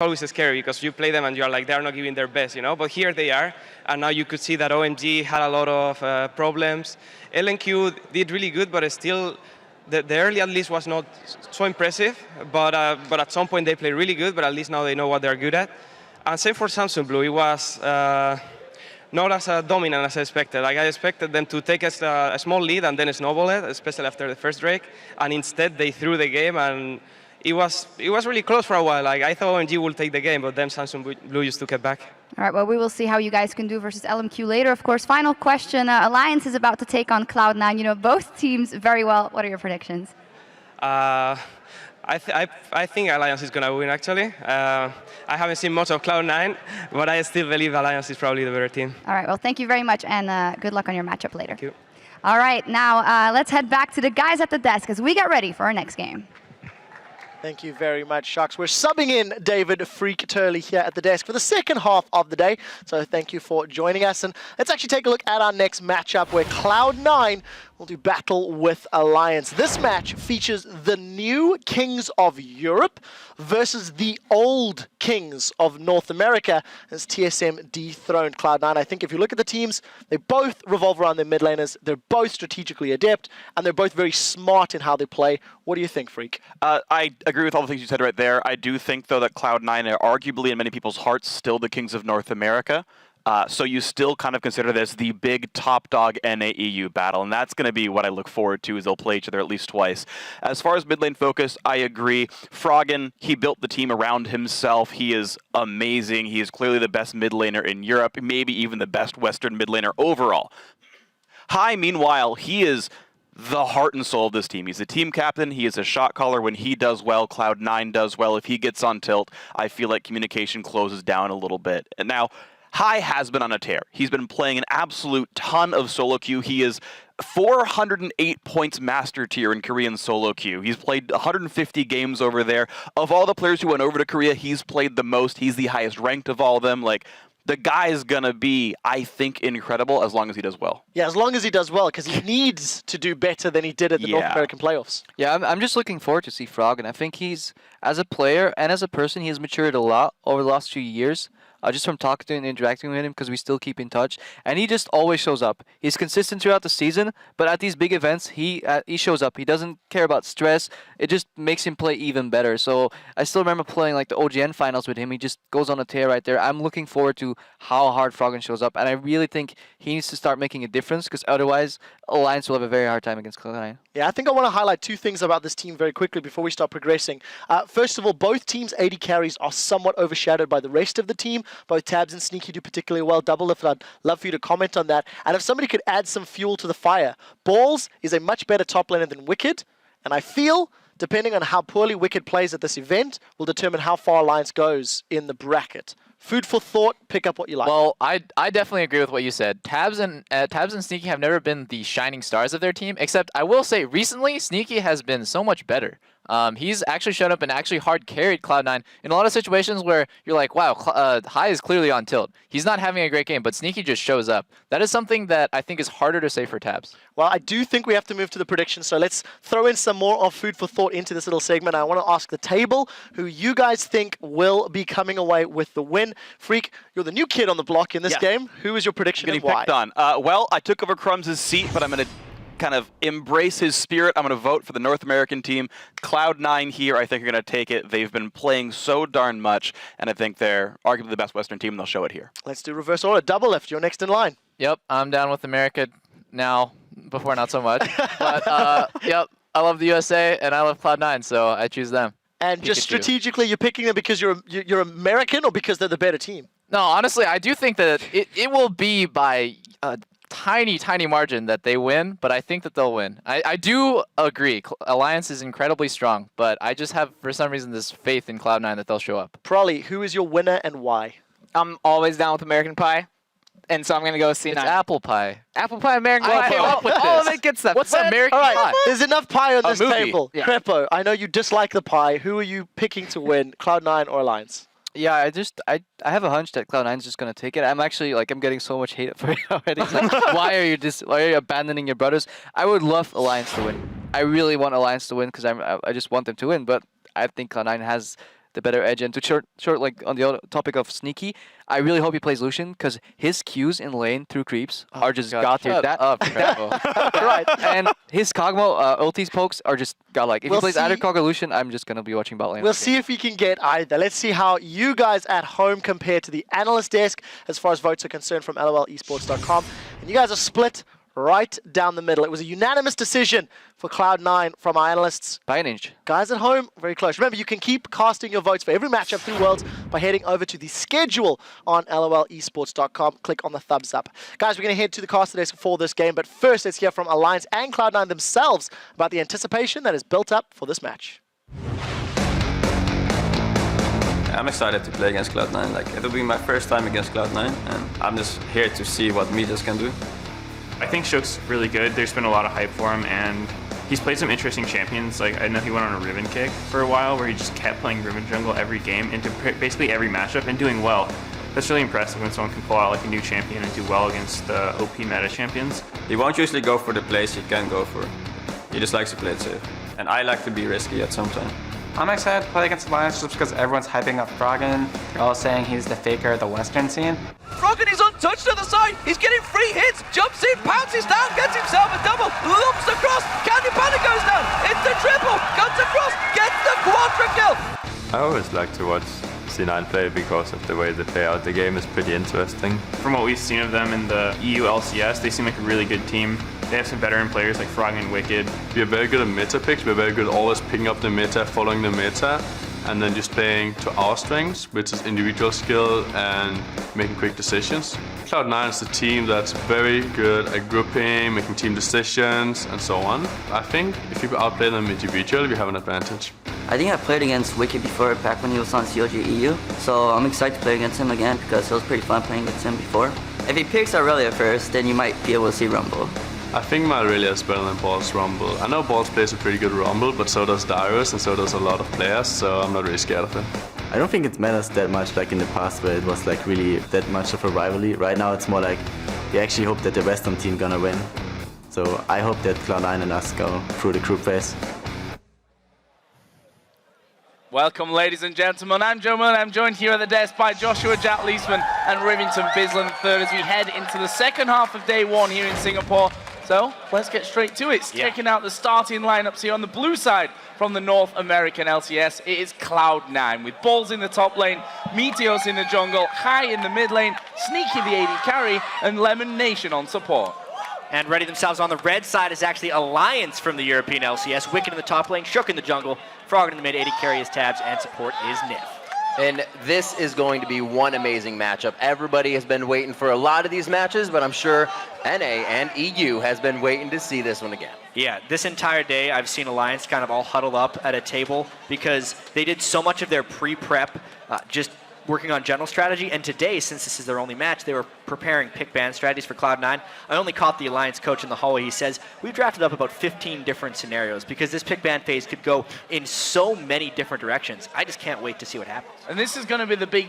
always scary because you play them and you're like, they're not giving their best, But here they are, and now you could see that OMG had a lot of problems. LNQ did really good, but still, the early at least was not so impressive. But at some point they played really good, but at least now they know what they're good at. And same for Samsung Blue. It was not as dominant as I expected. Like I expected them to take a small lead and then snowball it, especially after the first break. And instead they threw the game, and it was really close for a while. Like I thought ONG would take the game, but then Samsung Blue just took it back. All right, well, we will see how you guys can do versus LMQ later. Of course, final question. Alliance is about to take on Cloud9. You know both teams very well. What are your predictions? I think Alliance is going to win, actually. I haven't seen much of Cloud9, but I still believe Alliance is probably the better team. All right, well, thank you very much, and good luck on your matchup later. Thank you. All right, now let's head back to the guys at the desk as we get ready for our next game. Thank you very much, Sharks. We're subbing in David Freak Turley here at the desk for the second half of the day. So thank you for joining us. And let's actually take a look at our next matchup where Cloud9 will do battle with Alliance. This match features the new Kings of Europe versus the old Kings of North America as TSM dethroned Cloud9. I think if you look at the teams, they both revolve around their mid laners. They're both strategically adept, and they're both very smart in how they play. What do you think, Freak? I agree with all the things you said right there. I do think, though, that Cloud9 are arguably in many people's hearts still the Kings of North America. So you still kind of consider this the big top dog NAEU battle, and that's going to be what I look forward to, is they'll play each other at least twice. As far as mid lane focus, I agree. Froggen, he built the team around himself. He is amazing. He is clearly the best mid laner in Europe, maybe even the best Western mid laner overall. Hai, meanwhile, he is the heart and soul of this team. He's a team captain. He is a shot caller. When he does well, Cloud9 does well. If he gets on tilt, I feel like communication closes down a little bit. And now, Hai has been on a tear. He's been playing an absolute ton of solo queue. He is 408 points master tier in Korean solo queue. He's played 150 games over there. Of all the players who went over to Korea, he's played the most. He's the highest ranked of all of them. Like, the guy is going to be, I think, incredible as long as he does well. Yeah, as long as he does well, because he needs to do better than he did at the North American playoffs. Yeah, I'm just looking forward to see Frog, and I think he's, as a player and as a person, he has matured a lot over the last few years. Just from talking to him and interacting with him, because we still keep in touch. And he just always shows up. He's consistent throughout the season, but at these big events, he shows up. He doesn't care about stress. It just makes him play even better. So I still remember playing like the OGN finals with him. He just goes on a tear right there. I'm looking forward to how hard Froggen shows up. And I really think he needs to start making a difference, because otherwise, Alliance will have a very hard time against Cloud9. Yeah, I think I want to highlight two things about this team very quickly before we start progressing. First of all, both teams' AD carries are somewhat overshadowed by the rest of the team. Both Tabs and Sneaky do particularly well. Double Lift, I'd love for you to comment on that. And if somebody could add some fuel to the fire, Balls is a much better top laner than Wicked. And I feel, depending on how poorly Wicked plays at this event, will determine how far Alliance goes in the bracket. Food for thought, pick up what you like. Well, I definitely agree with what you said. Tabs and Sneaky have never been the shining stars of their team, except I will say recently Sneaky has been so much better. He's actually shown up and actually hard carried Cloud9 in a lot of situations where you're like, wow, Hai is clearly on tilt. He's not having a great game, but Sneaky just shows up. That is something that I think is harder to say for Tabs. Well, I do think we have to move to the predictions, so let's throw in some more of food for thought into this little segment. I want to ask the table who you guys think will be coming away with the win. Freak, you're the new kid on the block in this game. Who is your prediction and why? Picked on. Well, I took over Crumbs' seat, but I'm going to kind of embrace his spirit. I'm going to vote for the North American team. Cloud9 here, I think, are going to take it. They've been playing so darn much, and I think they're arguably the best Western team, and they'll show it here. Let's do reverse order. Double Lift, you're next in line. Yep, I'm down with America now. Before, not so much. But, yep, I love the USA, and I love Cloud9, so I choose them. And just strategically, you're picking them because you're American or because they're the better team? No, honestly, I do think that it will be by a tiny margin that they win, but I think that they'll win. I do agree. Alliance is incredibly strong, but I just have, for some reason, this faith in Cloud9 that they'll show up. Prolly, who is your winner and why? I'm always down with American Pie, and so I'm going to go with C9. It's apple pie. Apple Pie, American Pie. came up with All this. of it good stuff. What's American Pie? There's enough pie on this movie. table. Yeah. Crepo, I know you dislike the pie. Who are you picking to win, Cloud9 or Alliance? Yeah, I have a hunch that Cloud9 is just gonna take it. I'm actually like I'm getting so much hate for it already. It's like, why are you abandoning your brothers? I would love Alliance to win. I really want Alliance to win because I just want them to win. But I think Cloud9 has the better edge. And to short like on the other topic of Sneaky, I really hope he plays Lucian because his Qs in lane through creeps are just god tier. Shut up, Cravo. Right. And his Kog'Maw ulti pokes are just godlike. If We'll he plays see. either Kog or Lucian, I'm just gonna be watching bot lane. We'll see if we can get either. Let's see how you guys at home compare to the analyst desk as far as votes are concerned from lolesports.com. And you guys are split right down the middle. It was a unanimous decision for Cloud9 from our analysts. By an inch. Guys at home, very close. Remember, you can keep casting your votes for every matchup through Worlds by heading over to the schedule on lolesports.com. Click on the thumbs up. Guys, we're going to head to the caster desk for this game, but first let's hear from Alliance and Cloud9 themselves about the anticipation that is built up for this match. I'm excited to play against Cloud9. Like, it'll be my first time against Cloud9, and I'm just here to see what Midas can do. I think Shook's really good. There's been a lot of hype for him, and he's played some interesting champions. Like, I know he went on a Riven kick for a while where he just kept playing Riven jungle every game into basically every matchup and doing well. That's really impressive when someone can pull out like a new champion and do well against the OP meta champions. He won't usually go for the plays he can go for. He just likes to play it safe. And I like to be risky at some time. I'm excited to play against Alliance just because everyone's hyping up Froggen. They're all saying he's the faker of the Western scene. Froggen is untouched on the side. He's getting free hits. Jumps in, pounces down, gets himself a double. Lumps across. Candy Panda goes down. It's the triple. Cuts across. Gets the quadra kill. I always like to watch C9 play because of the way they play out the game is pretty interesting. From what we've seen of them in the EU LCS, they seem like a really good team. They have some veteran players like Frog and Wicked. We are very good at meta picks. We're very good at always picking up the meta, following the meta, and then just playing to our strengths, which is individual skill and making quick decisions. Cloud9 is a team that's very good at grouping, making team decisions, and so on. I think if you outplay them individually, we have an advantage. I think I played against Wicked before, back when he was on COG EU, so I'm excited to play against him again because it was pretty fun playing against him before. If he picks Aurelia first, then you might be able to see Rumble. I think my Aurelia is better than Balls Rumble. I know Balls plays a pretty good Rumble, but so does Darius and so does a lot of players, so I'm not really scared of it. I don't think it matters that much like in the past where it was like really that much of a rivalry. Right now it's more like we actually hope that the Western team gonna win. So I hope that Cloud9 and us go through the group phase. Welcome, ladies and gentlemen. I'm Joe Murn. I'm joined here at the desk by Joshua Jack Leesman and Rivington Bisland III as we head into the second half of day one here in Singapore. So let's get straight to it. Checking out the starting lineups here on the blue side from the North American LCS. It is Cloud9 with Balls in the top lane, Meteos in the jungle, High in the mid lane, Sneaky the AD carry, and Lemon Nation on support. And ready themselves on the red side is actually Alliance from the European LCS. Wicked in the top lane, Shook in the jungle, Frog in the mid, AD carry is Tabs, and support is Nif. And this is going to be one amazing matchup. Everybody has been waiting for a lot of these matches, but I'm sure NA and EU has been waiting to see this one again. Yeah, this entire day I've seen Alliance kind of all huddle up at a table because they did so much of their pre-prep just working on general strategy, and today, since this is their only match, they were preparing pick ban strategies for Cloud9. I only caught the Alliance coach in the hallway. He says, we've drafted up about 15 different scenarios because this pick ban phase could go in so many different directions. I just can't wait to see what happens. And this is going to be the big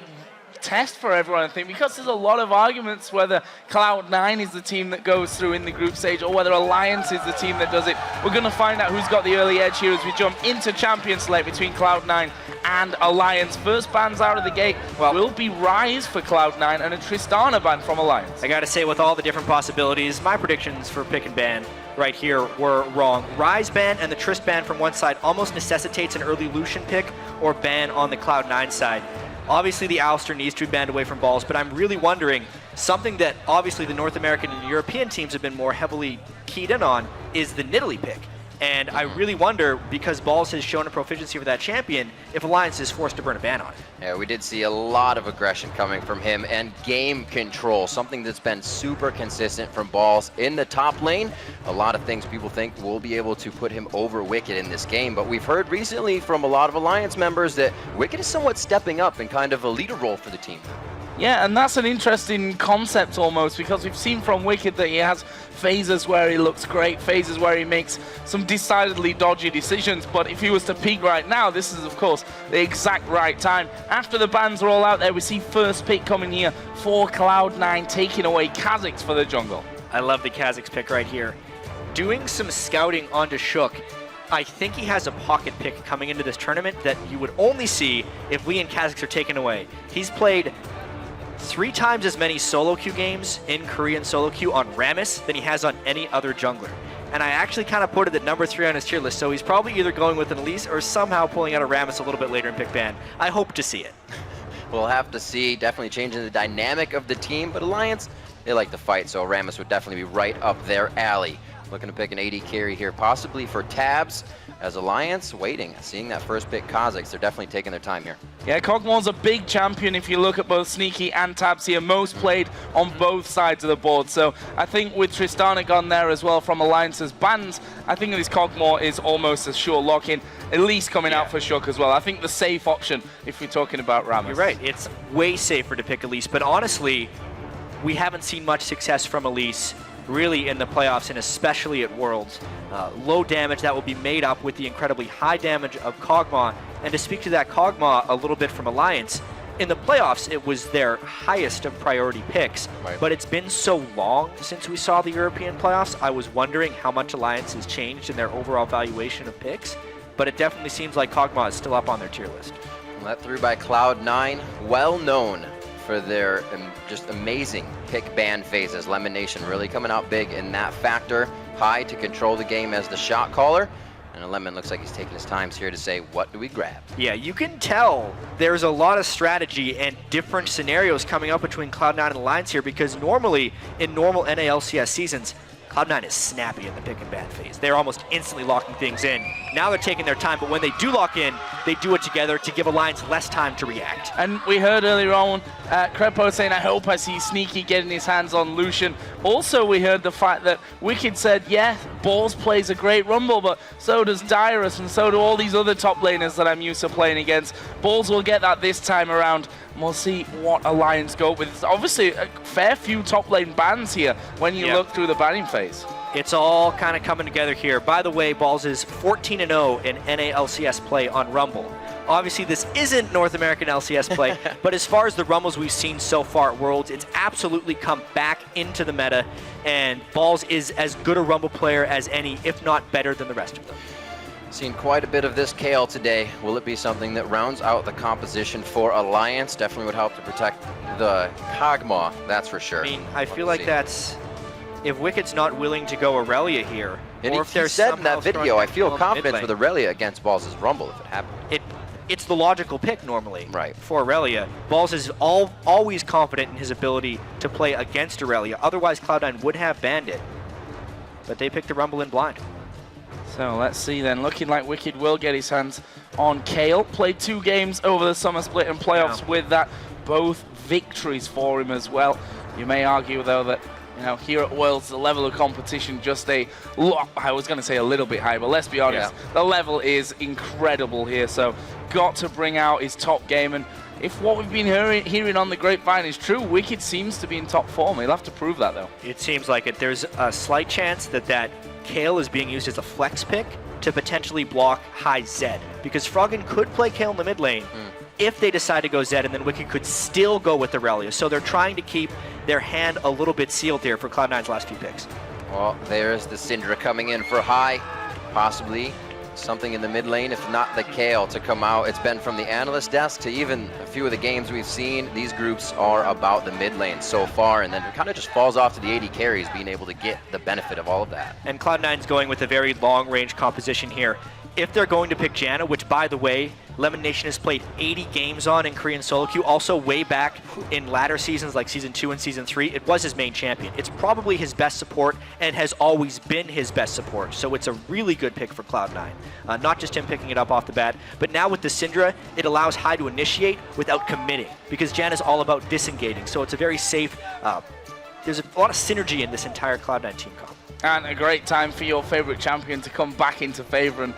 test for everyone, I think, because there's a lot of arguments whether Cloud9 is the team that goes through in the group stage or whether Alliance is the team that does it. We're going to find out who's got the early edge here as we jump into Champion Select between Cloud9 and Alliance. First bans out of the gate will be Rise for Cloud9 and a Tristana ban from Alliance. I got to say, with all the different possibilities, my predictions for pick and ban right here were wrong. Rise ban and the Trist ban from one side almost necessitates an early Lucian pick or ban on the Cloud9 side. Obviously, the Alistair needs to be banned away from Balls, but I'm really wondering, something that obviously the North American and European teams have been more heavily keyed in on is the Nidalee pick. And I really wonder, because Balls has shown a proficiency for that champion, if Alliance is forced to burn a ban on it. Yeah, we did see a lot of aggression coming from him and game control, something that's been super consistent from Balls in the top lane. A lot of things people think will be able to put him over Wicked in this game, but we've heard recently from a lot of Alliance members that Wicked is somewhat stepping up in kind of a leader role for the team. Yeah, and that's an interesting concept almost, because we've seen from Wicked that he has phases where he looks great, phases where he makes some decidedly dodgy decisions, but if he was to peak right now, this is of course the exact right time. After the bans are all out there, we see first pick coming here for Cloud9, taking away Kha'Zix for the jungle. I love the Kha'Zix pick right here. Doing some scouting onto Shook, I think he has a pocket pick coming into this tournament that you would only see if Lee and Kazakhs are taken away. He's played 3 times as many solo queue games in Korean solo queue on Rammus than he has on any other jungler. And I actually kind of put it at number 3 on his tier list, so he's probably either going with an Elise or somehow pulling out a Rammus a little bit later in pick ban. I hope to see it. We'll have to see, definitely changing the dynamic of the team, but Alliance, they like to fight, so Rammus would definitely be right up their alley. Looking to pick an AD carry here, possibly for Tabs, as Alliance waiting, seeing that first pick Kazakhs. They're definitely taking their time here. Yeah, Kog'Maw's a big champion if you look at both Sneaky and Tabs here, most played on both sides of the board. So I think with Tristana gone there as well from Alliance's bans, I think this Kog'Maw is almost a sure lock-in, at least coming out for Shook as well. I think the safe option if we're talking about Rammus. You're right, it's way safer to pick Elise, but honestly, we haven't seen much success from Elise really in the playoffs and especially at Worlds. Low damage that will be made up with the incredibly high damage of Kog'Maw. And to speak to that Kog'Maw a little bit from Alliance, in the playoffs it was their highest of priority picks, but it's been so long since we saw the European playoffs, I was wondering how much Alliance has changed in their overall valuation of picks, but it definitely seems like Kog'Maw is still up on their tier list. Let through by Cloud9, well known for their just amazing pick ban phases. Lemon Nation really coming out big in that factor. High to control the game as the shot caller. And Lemon looks like he's taking his times here to say, what do we grab? Yeah, you can tell there's a lot of strategy and different scenarios coming up between Cloud9 and Alliance here, because normally in normal NALCS seasons, Cloud9 is snappy in the pick and ban phase. They're almost instantly locking things in. Now they're taking their time, but when they do lock in, they do it together to give Alliance less time to react. And we heard earlier on Crepo saying, I hope I see Sneaky getting his hands on Lucian. Also, we heard the fact that Wicked said, yeah, Balls plays a great Rumble, but so does Dyrus, and so do all these other top laners that I'm used to playing against. Balls will get that this time around. We'll see what Alliance go with. It's obviously a fair few top lane bans here when you look through the banning phase. It's all kind of coming together here. By the way, Balls is 14-0 in NALCS play on Rumble. Obviously, this isn't North American LCS play, but as far as the Rumbles we've seen so far at Worlds, it's absolutely come back into the meta, and Balls is as good a Rumble player as any, if not better than the rest of them. Seen quite a bit of this Kale today. Will it be something that rounds out the composition for Alliance? Definitely would help to protect the Kog'Maw, that's for sure. I mean, I feel like that's, if Wicked's not willing to go Aurelia here, and or if he they're said in that video, I feel confident with the Aurelia against Balls' Rumble if it happened. It's the logical pick normally right for Aurelia. Balls is always confident in his ability to play against Aurelia. Otherwise, Cloud9 would have banned it. But they picked the Rumble in blind. So let's see then. Looking like Wicked will get his hands on Kale. Played 2 games over the summer split and playoffs with that. Both victories for him as well. You may argue, though, that here at Worlds, the level of competition just I was going to say a little bit high, but let's be honest, the level is incredible here. So got to bring out his top game. And if what we've been hearing on the grapevine is true, Wicked seems to be in top form. He'll have to prove that, though. It seems like it. There's a slight chance that Kale is being used as a flex pick to potentially block high Zed, because Froggen could play Kale in the mid lane if they decide to go Zed, and then Wicked could still go with Aurelia. So they're trying to keep their hand a little bit sealed here for Cloud9's last few picks. Well, there's the Syndra coming in for high, possibly something in the mid lane, if not the Kale to come out. It's been from the analyst desk to even a few of the games we've seen. These groups are about the mid lane so far, and then it kind of just falls off to the AD carries being able to get the benefit of all of that. And Cloud9's going with a very long-range composition here. If they're going to pick Janna, which, by the way, Lemon Nation has played 80 games on in Korean solo queue, also way back in latter seasons like Season 2 and Season 3, it was his main champion. It's probably his best support and has always been his best support, so it's a really good pick for Cloud9. Not just him picking it up off the bat, but now with the Syndra, it allows High to initiate without committing, because Janna's all about disengaging, so it's a very safe, there's a lot of synergy in this entire Cloud9 team comp. And a great time for your favorite champion to come back into favor and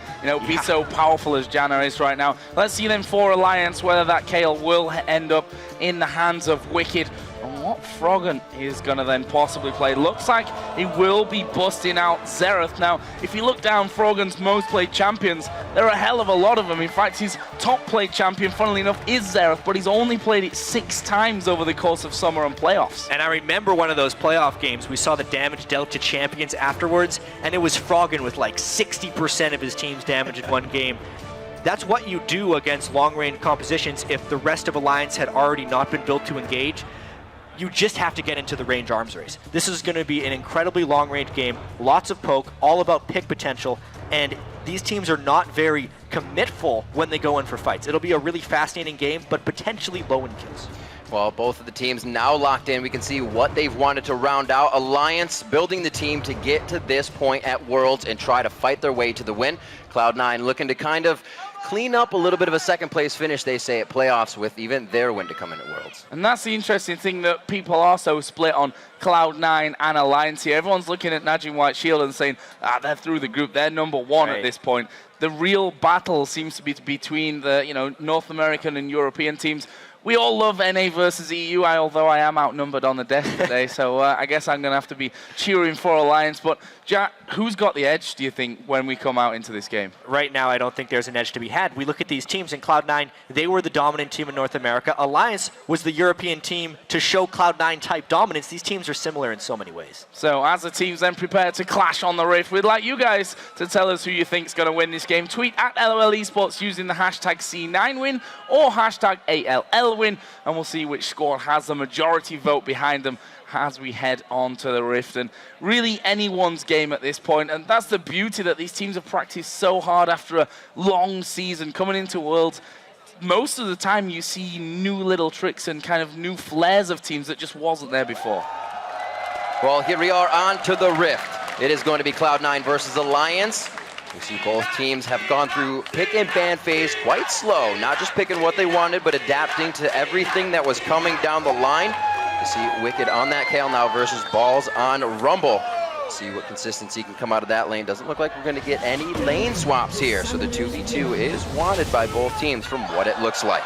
be so powerful as Janna is right now. Let's see then for Alliance whether that Kale will end up in the hands of Wicked. And what Froggen is going to then possibly play. Looks like he will be busting out Xerath. Now, if you look down Froggen's most played champions, there are a hell of a lot of them. In fact, his top played champion, funnily enough, is Xerath, but he's only played it 6 times over the course of summer and playoffs. And I remember one of those playoff games, we saw the damage dealt to champions afterwards, and it was Froggen with like 60% of his team's damage in one game. That's what you do against long-range compositions if the rest of Alliance had already not been built to engage. You just have to get into the range arms race. This is going to be an incredibly long-range game, lots of poke, all about pick potential, and these teams are not very commitful when they go in for fights. It'll be a really fascinating game, but potentially low in kills. Well, both of the teams now locked in. We can see what they've wanted to round out. Alliance building the team to get to this point at Worlds and try to fight their way to the win. Cloud9 looking to kind of clean up a little bit of a second place finish, they say, at playoffs with even their win to come in at Worlds. And that's the interesting thing, that people are so split on Cloud9 and Alliance here. Everyone's looking at Najim White Shield and saying, they're through the group, they're #1 at this point. The real battle seems to be between the North American and European teams. We all love NA versus EU, although I am outnumbered on the desk today, so I guess I'm going to have to be cheering for Alliance. But Jack, who's got the edge, do you think, when we come out into this game? Right now, I don't think there's an edge to be had. We look at these teams, and Cloud9, they were the dominant team in North America. Alliance was the European team to show Cloud9-type dominance. These teams are similar in so many ways. So as the teams then prepare to clash on the Rift, we'd like you guys to tell us who you think's going to win this game. Tweet at LOL Esports using the hashtag C9win or hashtag ALLwin, and we'll see which squad has the majority vote behind them as we head on to the Rift. And really anyone's game at this point, and that's the beauty, that these teams have practiced so hard after a long season coming into Worlds. Most of the time you see new little tricks and kind of new flares of teams that just wasn't there before. Well, here we are on to the Rift. It is going to be Cloud9 versus Alliance. We see both teams have gone through pick and ban phase quite slow, not just picking what they wanted, but adapting to everything that was coming down the line. You see Wicked on that Kale now versus Balls on Rumble. See what consistency can come out of that lane. Doesn't look like we're going to get any lane swaps here, so the 2v2 is wanted by both teams from what it looks like.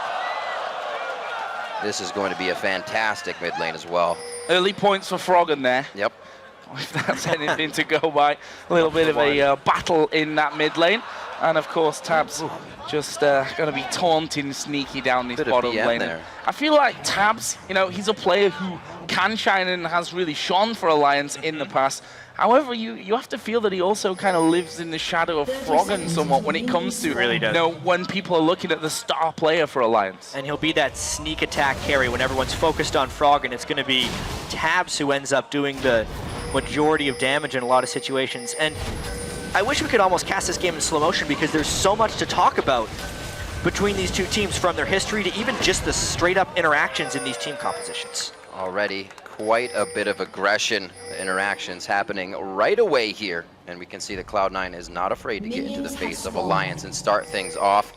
This is going to be a fantastic mid lane as well. Early points for Froggen there. Yep. If that's anything to go by. A little bit of a battle in that mid lane. And of course, Tabs just going to be taunting Sneaky down this bottom lane. There. I feel like Tabs, he's a player who can shine and has really shone for Alliance in the past. However, you have to feel that he also kind of lives in the shadow of Froggen somewhat when it comes to, really does. When people are looking at the star player for Alliance. And he'll be that sneak attack carry when everyone's focused on Froggen. It's going to be Tabs who ends up doing the majority of damage in a lot of situations. And I wish we could almost cast this game in slow motion, because there's so much to talk about between these two teams, from their history to even just the straight up interactions in these team compositions. Already quite a bit of aggression interactions happening right away here. And we can see that Cloud9 is not afraid to get into the face of Alliance and start things off.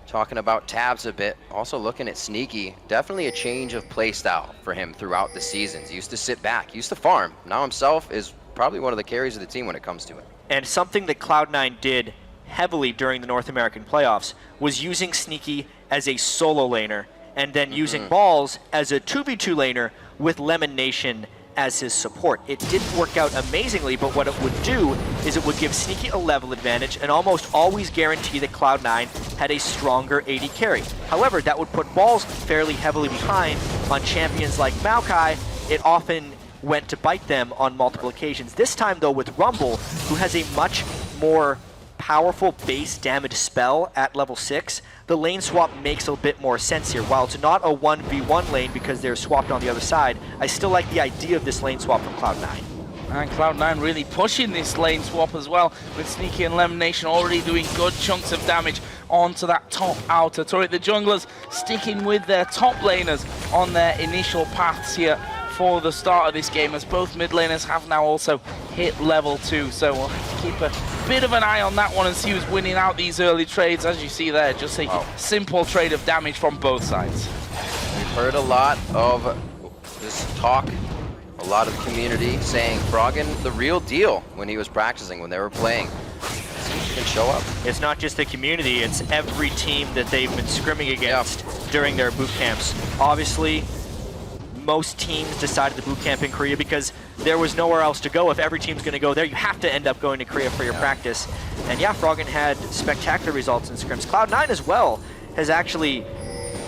Talking about Tabs a bit, also looking at Sneaky, definitely a change of play style for him throughout the seasons. He used to sit back, used to farm. Now himself is probably one of the carries of the team when it comes to it. And something that Cloud9 did heavily during the North American playoffs was using Sneaky as a solo laner, and then using Balls as a 2v2 laner with Lemon Nation as his support. It didn't work out amazingly, but what it would do is it would give Sneaky a level advantage and almost always guarantee that Cloud9 had a stronger AD carry. However, that would put Balls fairly heavily behind on champions like Maokai. It often went to bite them on multiple occasions. This time, though, with Rumble, who has a much more powerful base damage spell at level 6, the lane swap makes a bit more sense here. While it's not a 1v1 lane because they're swapped on the other side, I still like the idea of this lane swap from Cloud9. And Cloud9 really pushing this lane swap as well, with Sneaky and Lemon Nation already doing good chunks of damage onto that top outer turret. The junglers sticking with their top laners on their initial paths here for the start of this game, as both mid laners have now also hit level 2. So we'll have to keep a bit of an eye on that one and see who's winning out these early trades. As you see there, just a simple trade of damage from both sides. We've heard a lot of this talk, a lot of the community saying Froggen the real deal when he was practicing, when they were playing. He can show up. It's not just the community, it's every team that they've been scrimming against during their boot camps. Obviously, most teams decided to boot camp in Korea because there was nowhere else to go. If every team's going to go there, you have to end up going to Korea for your practice. And yeah, Froggen had spectacular results in scrims. Cloud9 as well has actually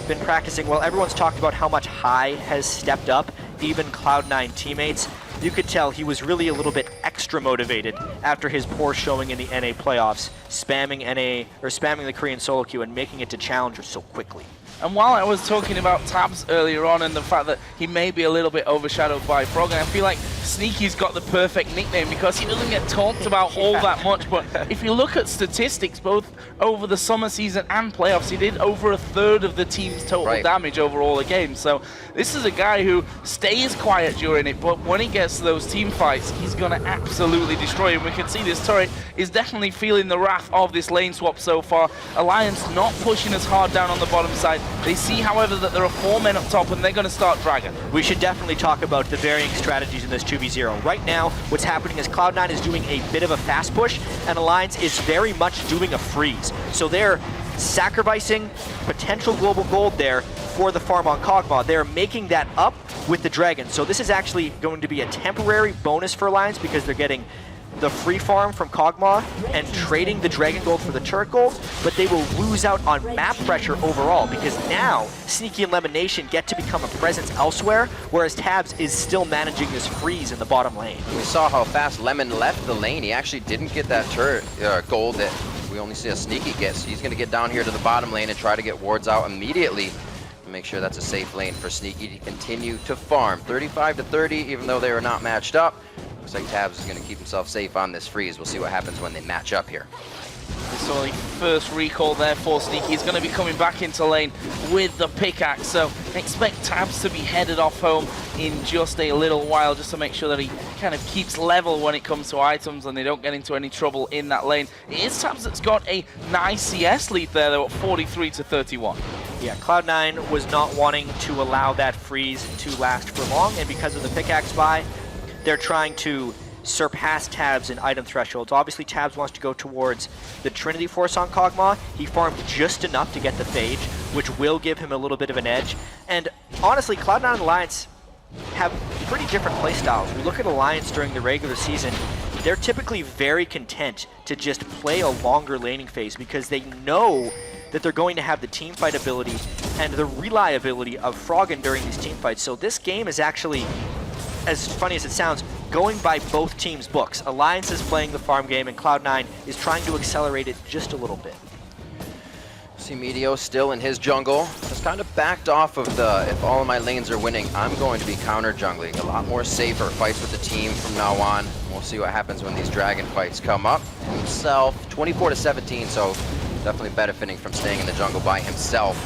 been practicing well. Everyone's talked about how much High has stepped up, even Cloud9 teammates. You could tell he was really a little bit extra motivated after his poor showing in the NA playoffs, spamming the Korean solo queue and making it to challengers so quickly. And while I was talking about Tabs earlier on and the fact that he may be a little bit overshadowed by Froggen, I feel like Sneaky's got the perfect nickname because he doesn't get talked about all that much. But if you look at statistics, both over the summer season and playoffs, he did over 1/3 of the team's total damage over all the games. So this is a guy who stays quiet during it, but when he gets to those team fights, he's going to absolutely destroy him. We can see this turret is definitely feeling the wrath of this lane swap so far. Alliance not pushing as hard down on the bottom side. They see, however, that there are 4 men up top and they're going to start Dragon. We should definitely talk about the varying strategies in this 2v0. Right now, what's happening is Cloud9 is doing a bit of a fast push and Alliance is very much doing a freeze. So they're sacrificing potential global gold there for the farm on Kog'Maw. They're making that up with the Dragon. So this is actually going to be a temporary bonus for Alliance because they're getting the free farm from Kog'Maw and trading the Dragon Gold for the turret gold, but they will lose out on map pressure overall because now Sneaky and Lemon Nation get to become a presence elsewhere, whereas Tabs is still managing this freeze in the bottom lane. We saw how fast Lemon left the lane. He actually didn't get that turret gold that we only see a Sneaky get. So he's going to get down here to the bottom lane and try to get wards out immediately to make sure that's a safe lane for Sneaky to continue to farm. 35-30, even though they were not matched up. Looks like Tabs is going to keep himself safe on this freeze. We'll see what happens when they match up here. This is only first recall there for Sneaky. He's going to be coming back into lane with the pickaxe. So expect Tabs to be headed off home in just a little while, just to make sure that he kind of keeps level when it comes to items and they don't get into any trouble in that lane. It is Tabs that's got a nice CS lead there, though, at 43-31. Yeah, Cloud9 was not wanting to allow that freeze to last for long, and because of the pickaxe buy, they're trying to surpass Tabs in item thresholds. Obviously, Tabs wants to go towards the Trinity Force on Kog'Maw. He farmed just enough to get the Phage, which will give him a little bit of an edge. And honestly, Cloud9 and Alliance have pretty different playstyles. We look at Alliance during the regular season, they're typically very content to just play a longer laning phase because they know that they're going to have the team fight ability and the reliability of Froggen during these team fights. So this game is actually, as funny as it sounds, going by both teams' books. Alliance is playing the farm game and Cloud9 is trying to accelerate it just a little bit. See Medio still in his jungle. Just kind of backed off of the, if all of my lanes are winning, I'm going to be counter jungling. A lot more safer fights with the team from now on. We'll see what happens when these dragon fights come up. Himself, 24-17, so definitely benefiting from staying in the jungle by himself.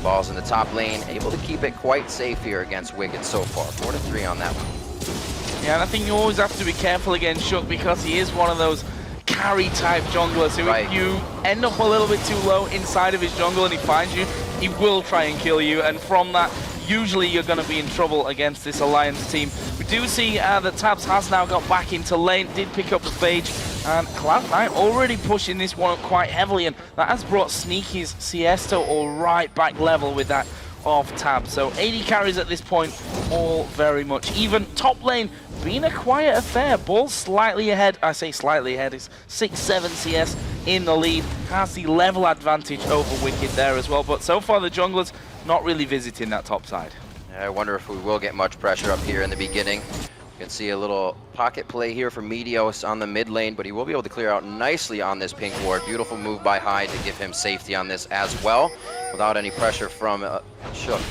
Balls in the top lane, able to keep it quite safe here against Wicked so far. 4-3 on that one. Yeah, and I think you always have to be careful against Shook because he is one of those carry type junglers. So if you end up a little bit too low inside of his jungle and he finds you, he will try and kill you. And from that, usually you're going to be in trouble against this Alliance team. We do see that Tabs has now got back into lane, did pick up the Phage, and Cloud9 already pushing this one up quite heavily, and that has brought Sneaky's CS total right back level with that of Tabs. So 80 carries at this point, all very much even. Top lane being a quiet affair. Ball slightly ahead. I say slightly ahead. It's 6-7 CS in the lead. Has the level advantage over Wicked there as well. But so far the junglers not really visiting that top side. I wonder if we will get much pressure up here in the beginning. You can see a little pocket play here from Meteos on the mid lane, but he will be able to clear out nicely on this pink ward. Beautiful move by Hyde to give him safety on this as well, without any pressure from Shook.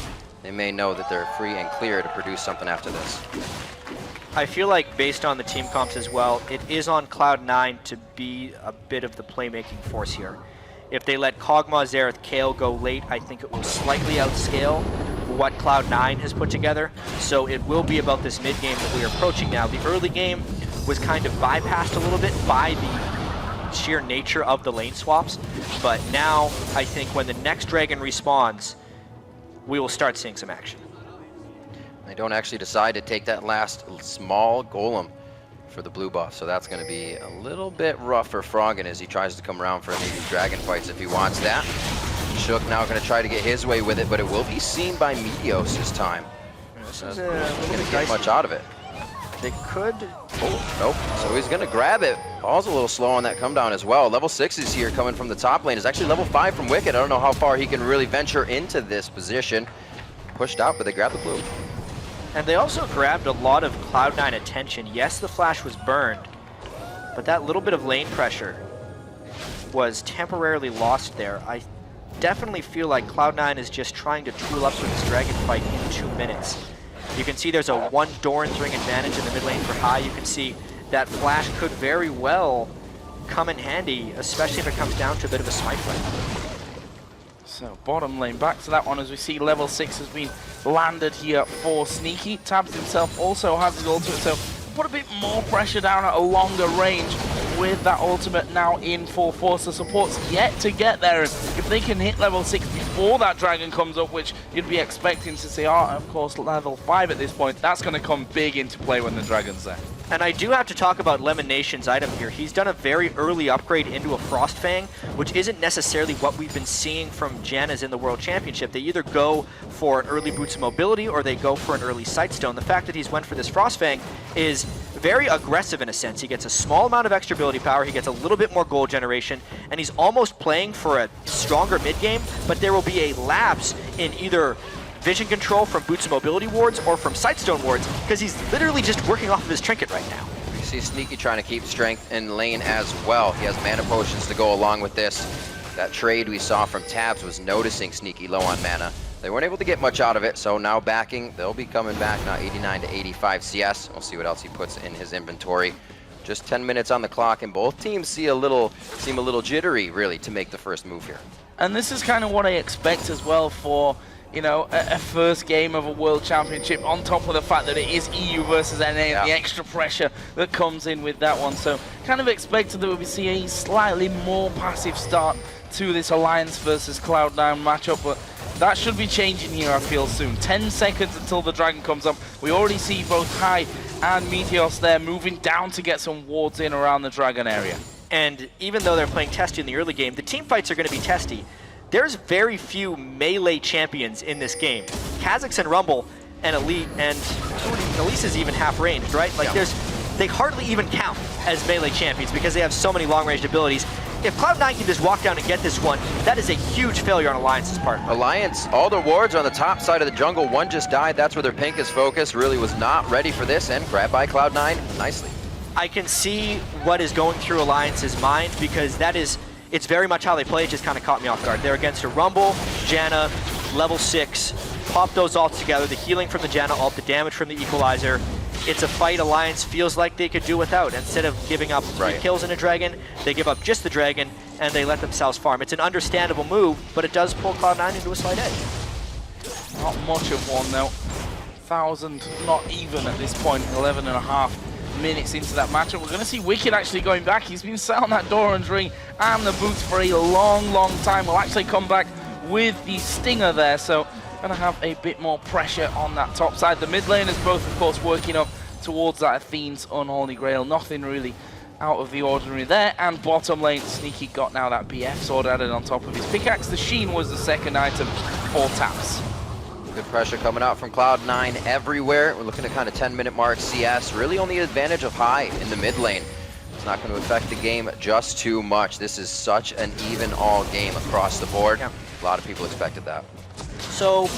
They may know that they're free and clear to produce something after this. I feel like based on the team comps as well, it is on Cloud9 to be a bit of the playmaking force here. If they let Kog'Maw, Xerath, Kayle go late, I think it will slightly outscale what Cloud9 has put together. So it will be about this mid game that we are approaching now. The early game was kind of bypassed a little bit by the sheer nature of the lane swaps. But now I think when the next dragon respawns, we will start seeing some action. They don't actually decide to take that last small golem for the blue buff, so that's going to be a little bit rough for Froggen as he tries to come around for any of these dragon fights if he wants that. Shook now going to try to get his way with it, but it will be seen by Meteos this time. This is a little Gonna bit get dicey. much out of it. They could. Oh, nope. So he's gonna grab it. Ball's a little slow on that come down as well. Level 6 is here coming from the top lane. It's actually level 5 from Wicked. I don't know how far he can really venture into this position. Pushed out, but they grab the blue. And they also grabbed a lot of Cloud9 attention. Yes, the flash was burned, but that little bit of lane pressure was temporarily lost there. I definitely feel like Cloud9 is just trying to tool up for this dragon fight in 2 minutes. You can see there's a 1 Doran's Ring advantage in the mid lane for High. You can see that flash could very well come in handy, especially if it comes down to a bit of a smite fight. So bottom lane, back to that one as we see level 6 has been landed here for Sneaky. Tabs himself also has his ultimate, so put a bit more pressure down at a longer range with that ultimate now in full force. The support's yet to get there, and if they can hit level 6 before that dragon comes up, which you'd be expecting to see, of course, level 5 at this point, that's going to come big into play when the dragon's there. And I do have to talk about Lemon Nation's item here. He's done a very early upgrade into a Frost Fang, which isn't necessarily what we've been seeing from Janna's in the World Championship. They either go for an early Boots of Mobility or they go for an early Sightstone. The fact that he's went for this Frost Fang is very aggressive in a sense. He gets a small amount of extra ability power, he gets a little bit more gold generation, and he's almost playing for a stronger mid game, but there will be a lapse in either vision control from Boots of Mobility wards or from Sightstone wards, because he's literally just working off of his trinket right now. You see Sneaky trying to keep strength in lane as well. He has mana potions to go along with this. That trade we saw from Tabs was noticing Sneaky low on mana. They weren't able to get much out of it, so now backing, they'll be coming back now 89 to 85 CS. We'll see what else he puts in his inventory. Just 10 minutes on the clock, and both teams seem a little jittery, really, to make the first move here. And this is kind of what I expect as well for, you know, a first game of a World Championship, on top of the fact that it is EU versus NA, and the extra pressure that comes in with that one. So kind of expected that we see a slightly more passive start to this Alliance versus Cloud9 matchup, but that should be changing here, I feel, soon. 10 seconds until the dragon comes up. We already see both High and Meteos there moving down to get some wards in around the dragon area. And even though they're playing testy in the early game, the team fights are going to be testy. There's very few melee champions in this game. Kha'Zix and Rumble and Elite, and Elise is even half ranged, right? Like they hardly even count as melee champions because they have so many long-ranged abilities. If Cloud9 can just walk down and get this one, that is a huge failure on Alliance's part. Alliance, all their wards are on the top side of the jungle. One just died. That's where their pink is focused. Really was not ready for this, and grabbed by Cloud9 nicely. I can see what is going through Alliance's mind, because it's very much how they play. It just kind of caught me off guard. They're against a Rumble, Janna, level 6, pop those ults together, the healing from the Janna ult, the damage from the Equalizer. It's a fight Alliance feels like they could do without. Instead of giving up 3 kills in a dragon, they give up just the dragon, and they let themselves farm. It's an understandable move, but it does pull Cloud9 into a slight edge. Not much of one, though. 1,000, not even at this point, 11.5 minutes into that matchup. We're going to see Wicked actually going back. He's been sat on that Doran's Ring and the boots for a long, long time. Will actually come back with the Stinger there, so going to have a bit more pressure on that top side. The mid laners both, of course, working up towards that Athene's Unholy Grail. Nothing really out of the ordinary there. And bottom lane, Sneaky got now that BF sword added on top of his pickaxe. The Sheen was the second item for Taps. Good pressure coming out from Cloud9 everywhere. We're looking at kind of 10-minute mark CS. Really only advantage of High in the mid lane. It's not going to affect the game just too much. This is such an even all game across the board. A lot of people expected that. So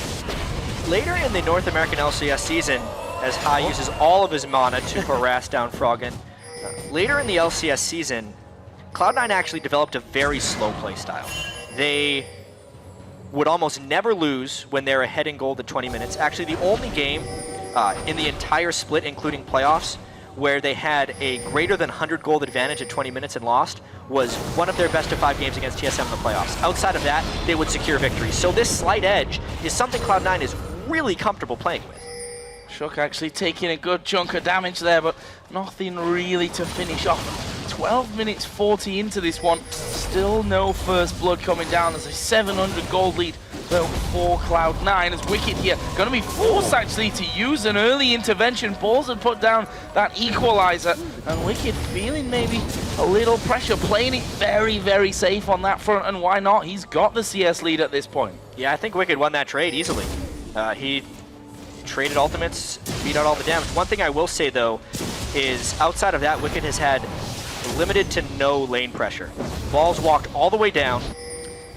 later in the North American LCS season, as High uses all of his mana to harass down Froggen, later in the LCS season, Cloud9 actually developed a very slow play style. They would almost never lose when they're ahead in gold at 20 minutes. Actually, the only game in the entire split, including playoffs, where they had a greater than 100 gold advantage at 20 minutes and lost was one of their best of 5 games against TSM in the playoffs. Outside of that, they would secure victories. So this slight edge is something Cloud9 is really comfortable playing with. Shook actually taking a good chunk of damage there, but nothing really to finish off. 12 minutes 40 into this one, still no first blood coming down. There's a 700 gold lead though for Cloud9 as Wicked here going to be forced actually to use an early intervention. Balls had put down that equalizer, and Wicked feeling maybe a little pressure, playing it very, very safe on that front, and why not? He's got the CS lead at this point. Yeah, I think Wicked won that trade easily. He traded ultimates, beat out all the damage. One thing I will say, though, is outside of that, Wicked has had limited to no lane pressure. Balls walked all the way down,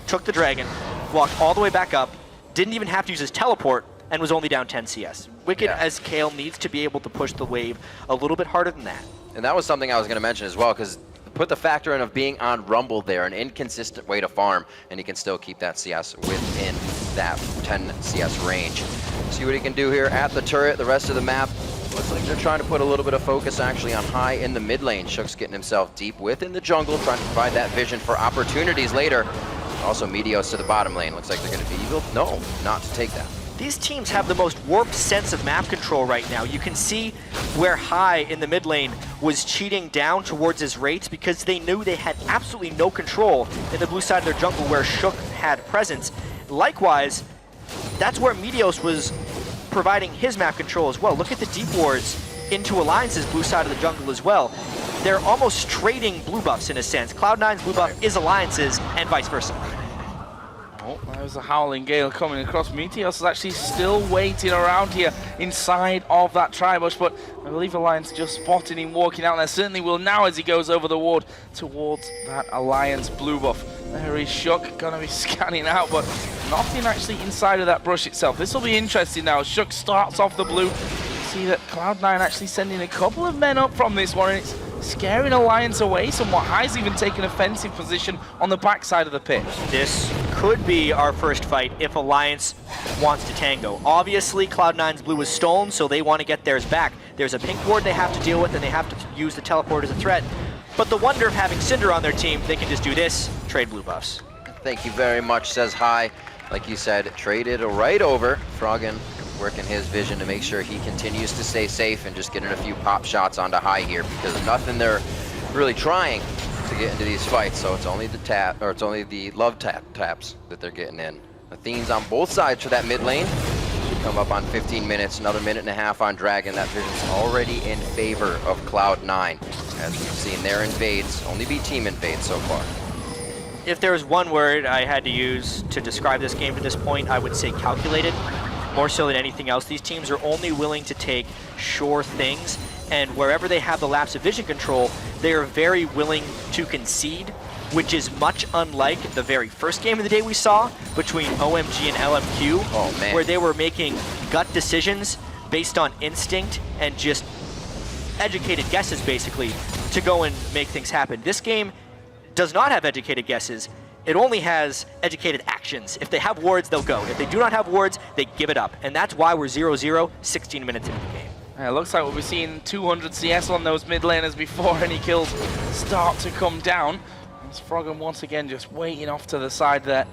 took the dragon, walked all the way back up, didn't even have to use his teleport, and was only down 10 CS. Wicked, as Kale, needs to be able to push the wave a little bit harder than that. And that was something I was going to mention as well, because put the factor in of being on Rumble there, an inconsistent way to farm, and he can still keep that CS within that 10 CS range. See what he can do here at the turret. The rest of the map looks like they're trying to put a little bit of focus actually on high in the mid lane. Shook's getting himself deep within the jungle, trying to provide that vision for opportunities later. Also Meteos to the bottom lane. Looks like they're going to be evil. No, not to take that. These teams have the most warped sense of map control right now. You can see where High in the mid lane was cheating down towards his rates because they knew they had absolutely no control in the blue side of their jungle where Shook had presence. Likewise, that's where Meteos was providing his map control as well. Look at the deep wards into Alliance's blue side of the jungle as well. They're almost trading blue buffs in a sense. Cloud9's blue buff is Alliance's and vice versa. Oh, there's a Howling Gale coming across. Meteos is actually still waiting around here inside of that tri-bush, but I believe Alliance just spotted him walking out there. Certainly will now as he goes over the ward towards that Alliance blue buff. There is Shook, gonna be scanning out, but nothing actually inside of that brush itself. This will be interesting now. Shook starts off the blue. See that Cloud9 actually sending a couple of men up from this one, and it's scaring Alliance away somewhat. High's even taken offensive position on the backside of the pitch. This could be our first fight if Alliance wants to tango. Obviously, Cloud9's blue was stolen, so they want to get theirs back. There's a pink ward they have to deal with, and they have to use the teleport as a threat. But the wonder of having Cinder on their team, they can just do this, trade blue buffs. Thank you very much, says High. Like you said, traded right over. Froggen working his vision to make sure he continues to stay safe and just getting a few pop shots onto High here, because nothing they're really trying to get into these fights. So it's only the tap, or it's only the love taps that they're getting in. Athene's on both sides for that mid lane. Should come up on 15 minutes, another minute and a half on Dragon. That vision's already in favor of Cloud9. As we've seen, their invades only be team invades so far. If there was one word I had to use to describe this game to this point, I would say calculated. More so than anything else, these teams are only willing to take sure things, and wherever they have the lapse of vision control, they are very willing to concede, which is much unlike the very first game of the day we saw between OMG and LMQ, where they were making gut decisions based on instinct and just educated guesses, basically, to go and make things happen. This game does not have educated guesses. It only has educated actions. If they have wards, they'll go. If they do not have wards, they give it up. And that's why we're 0-0, 16 minutes into the game. Yeah, it looks like we'll be seeing 200 CS on those mid laners before any kills start to come down. As Froggen once again just waiting off to the side there.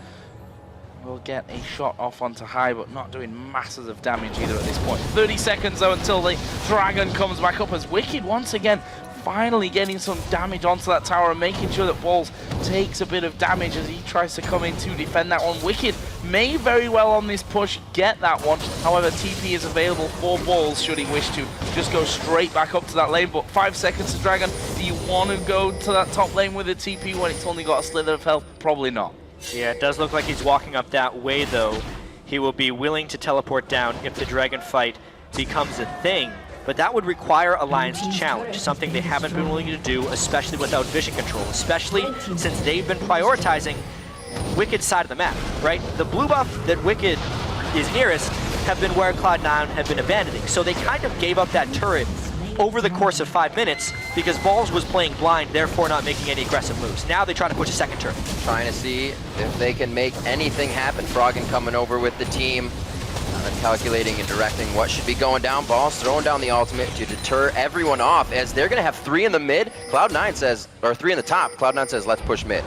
We'll get a shot off onto High, but not doing masses of damage either at this point. 30 seconds though until the Dragon comes back up as Wicked once again finally getting some damage onto that tower and making sure that Balls takes a bit of damage as he tries to come in to defend that one. Wicked may very well on this push get that one. However, TP is available for Balls should he wish to just go straight back up to that lane. But 5 seconds to Dragon. Do you want to go to that top lane with a TP when it's only got a slither of health? Probably not. Yeah, it does look like he's walking up that way though. He will be willing to teleport down if the Dragon fight becomes a thing. But that would require Alliance to challenge, something they haven't been willing to do, especially without vision control, especially since they've been prioritizing Wicked's side of the map, right? The blue buff that Wicked is nearest have been where Cloud9 have been abandoning. So they kind of gave up that turret over the course of 5 minutes because Balls was playing blind, therefore not making any aggressive moves. Now they try to push a second turret. Trying to see if they can make anything happen. Froggen coming over with the team. Calculating and directing what should be going down. Balls throwing down the ultimate to deter everyone off as they're going to have 3 in the mid. Cloud9 says, or 3 in the top. Cloud9 says, let's push mid.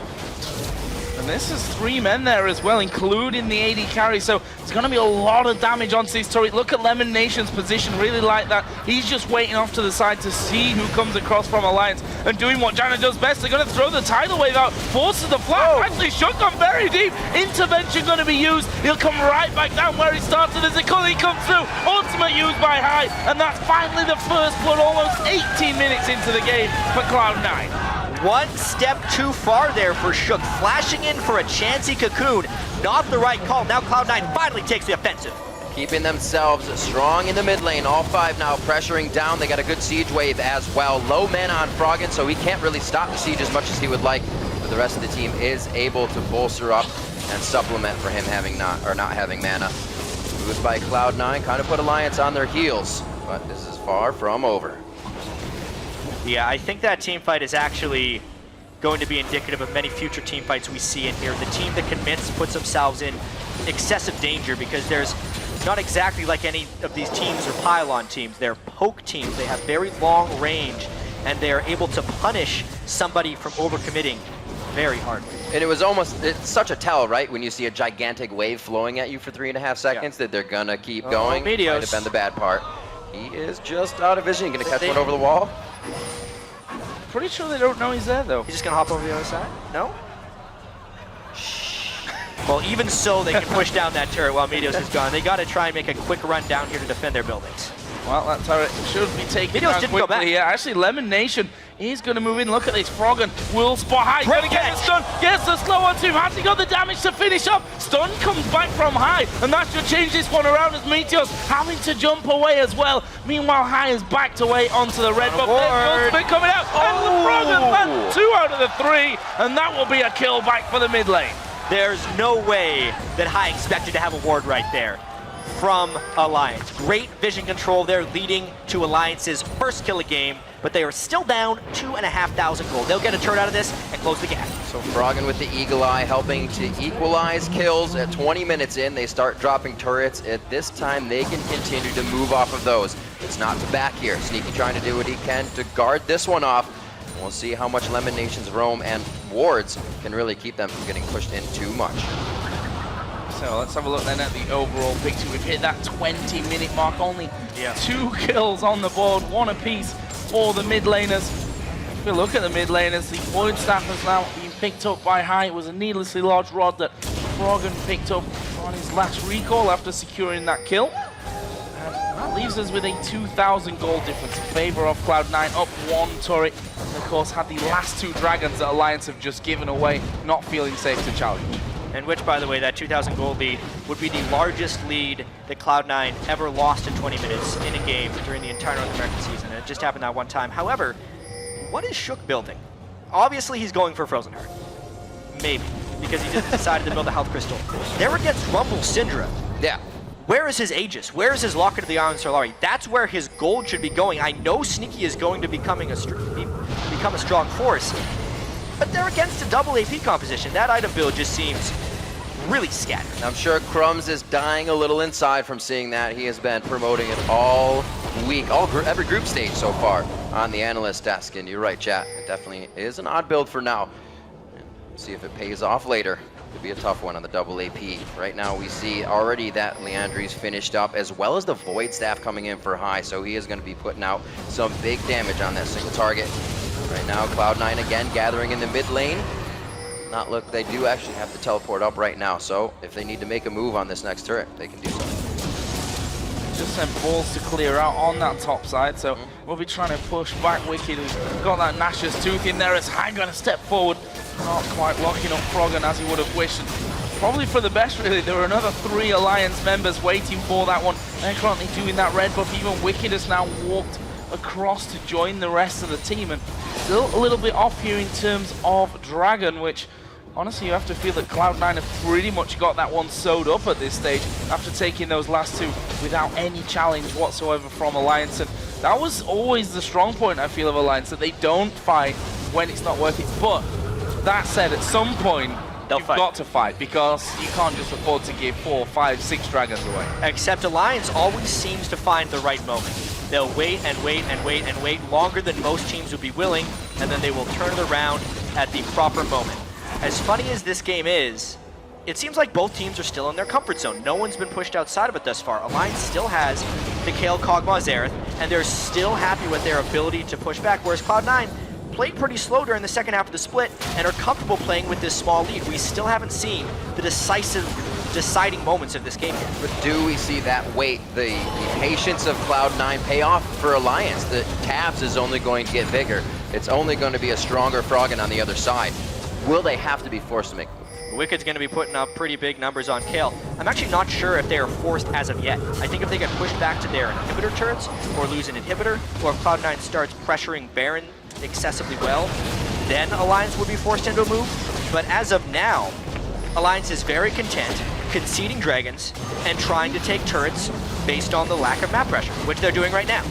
And this is 3 men there as well, including the AD carry, so it's going to be a lot of damage onto this turret. Look at Lemon Nation's position, really like that. He's just waiting off to the side to see who comes across from Alliance and doing what Jana does best. They're going to throw the tidal wave out, forces the flash. Actually, Shook gone very deep. Intervention going to be used. He'll come right back down where he started as the Cully comes through. Ultimate used by High, and that's finally the first blood almost 18 minutes into the game for Cloud9. One step too far there for Shook, flashing in for a chancy cocoon. Not the right call. Now Cloud9 finally takes the offensive. keeping themselves strong in the mid lane. All 5 now pressuring down. They got a good siege wave as well. Low mana on Froggen, so he can't really stop the siege as much as he would like. But the rest of the team is able to bolster up and supplement for him having not having mana. Moves by Cloud9 kind of put Alliance on their heels, but this is far from over. Yeah, I think that team fight is actually going to be indicative of many future team fights we see in here. The team that commits puts themselves in excessive danger because there's not exactly like any of these teams or pylon teams. They're poke teams. They have very long range, and they're able to punish somebody from overcommitting very hard. And it's such a tell, right? When you see a gigantic wave flowing at you for 3.5 seconds, that they're gonna keep going. Might have been the bad part. He is just out of vision. Gonna catch one over the wall. Pretty sure they don't know he's there, though. He's just gonna hop over the other side? No? Well, even so, they can push down that turret while Meteos is gone. They gotta try and make a quick run down here to defend their buildings. Well, that turret should be taken Meteos down didn't go back. quickly here. Actually, Lemon Nation is going to move in. Look at this. Froggen will spot high. He's going to get the stun. Gets the slow on to him. Has he got the damage to finish up? Stun comes back from High, and that should change this one around as Meteos having to jump away as well. Meanwhile, High is backed away onto the red buff. There's Gunsmith coming out, and the Froggen land 2 out of the 3, and that will be a kill back for the mid lane. There's no way that High expected to have a ward right there from Alliance. Great vision control there, leading to Alliance's first kill of game, but they are still down 2,500 gold. They'll get a turn out of this and close the gap. So Froggen with the Eagle Eye helping to equalize kills. At 20 minutes in, they start dropping turrets. At this time, they can continue to move off of those. It's not to back here. Sneaky trying to do what he can to guard this one off. We'll see how much Lemon Nation's roam and wards can really keep them from getting pushed in too much. So let's have a look then at the overall picture. We've hit that 20-minute mark, only 2 kills on the board, 1 apiece for the mid laners. If we look at the mid laners, the Void Staff has now been picked up by High. It was a needlessly large rod that Froggen picked up on his last recall after securing that kill. And that leaves us with a 2,000 gold difference in favor of Cloud9, up 1 turret. And of course had the last 2 dragons that Alliance have just given away, not feeling safe to challenge. And which, by the way, that 2,000 gold lead would be the largest lead that Cloud9 ever lost in 20 minutes in a game during the entire North American season. And it just happened that one time. However, what is Shook building? Obviously, he's going for Frozen Heart. Maybe, because he just decided to build a health crystal. There against Rumble Syndra. Yeah. Where is his Aegis? Where is his Locket of the Iron Solari? That's where his gold should be going. I know Sneaky is going to become a strong force, but they're against a double AP composition. That item build just seems really scattered. I'm sure Crumbs is dying a little inside from seeing that. He has been promoting it all week, every group stage so far on the analyst desk. And you're right, chat. It definitely is an odd build for now. See if it pays off later. Could be a tough one on the double AP. Right now we see already that Leandri's finished up, as well as the Void Staff coming in for High. So he is going to be putting out some big damage on that single target. Right now, Cloud9 again gathering in the mid lane. They do actually have to teleport up right now, so if they need to make a move on this next turret, they can do so. Just sent balls to clear out on that top side, so we'll be trying to push back Wicked, who's got that Nash's Tooth in there as High going to step forward. Not quite locking up Froggen as he would have wished. Probably for the best, really. There are another 3 Alliance members waiting for that one. They're currently doing that red buff. Even Wicked has now walked across to join the rest of the team, and still a little bit off here in terms of Dragon, which honestly you have to feel that Cloud9 have pretty much got that one sewed up at this stage after taking those last 2 without any challenge whatsoever from Alliance. And that was always the strong point, I feel, of Alliance, that they don't fight when it's not worth it. But that said, at some point you've got to fight, because you can't just afford to give 4, 5, 6 dragons away. Except Alliance always seems to find the right moment. They'll wait and wait and wait and wait longer than most teams would be willing, and then they will turn it around at the proper moment. As funny as this game is, it seems like both teams are still in their comfort zone. No one's been pushed outside of it thus far. Alliance still has the Kayle, Kog'Maw, Xerath, and they're still happy with their ability to push back, whereas Cloud9 played pretty slow during the second half of the split and are comfortable playing with this small lead. We still haven't seen the deciding moments of this game yet. But do we see that wait, the patience of Cloud9 pay off for Alliance? The tabs is only going to get bigger. It's only going to be a stronger Froggen on the other side. Will they have to be forced to make a move? Wicked's going to be putting up pretty big numbers on Kale. I'm actually not sure if they are forced as of yet. I think if they get pushed back to their inhibitor turrets, or lose an inhibitor, or if Cloud9 starts pressuring Baron excessively well, then Alliance would be forced into a move. But as of now, Alliance is very content conceding dragons and trying to take turrets based on the lack of map pressure, which they're doing right now.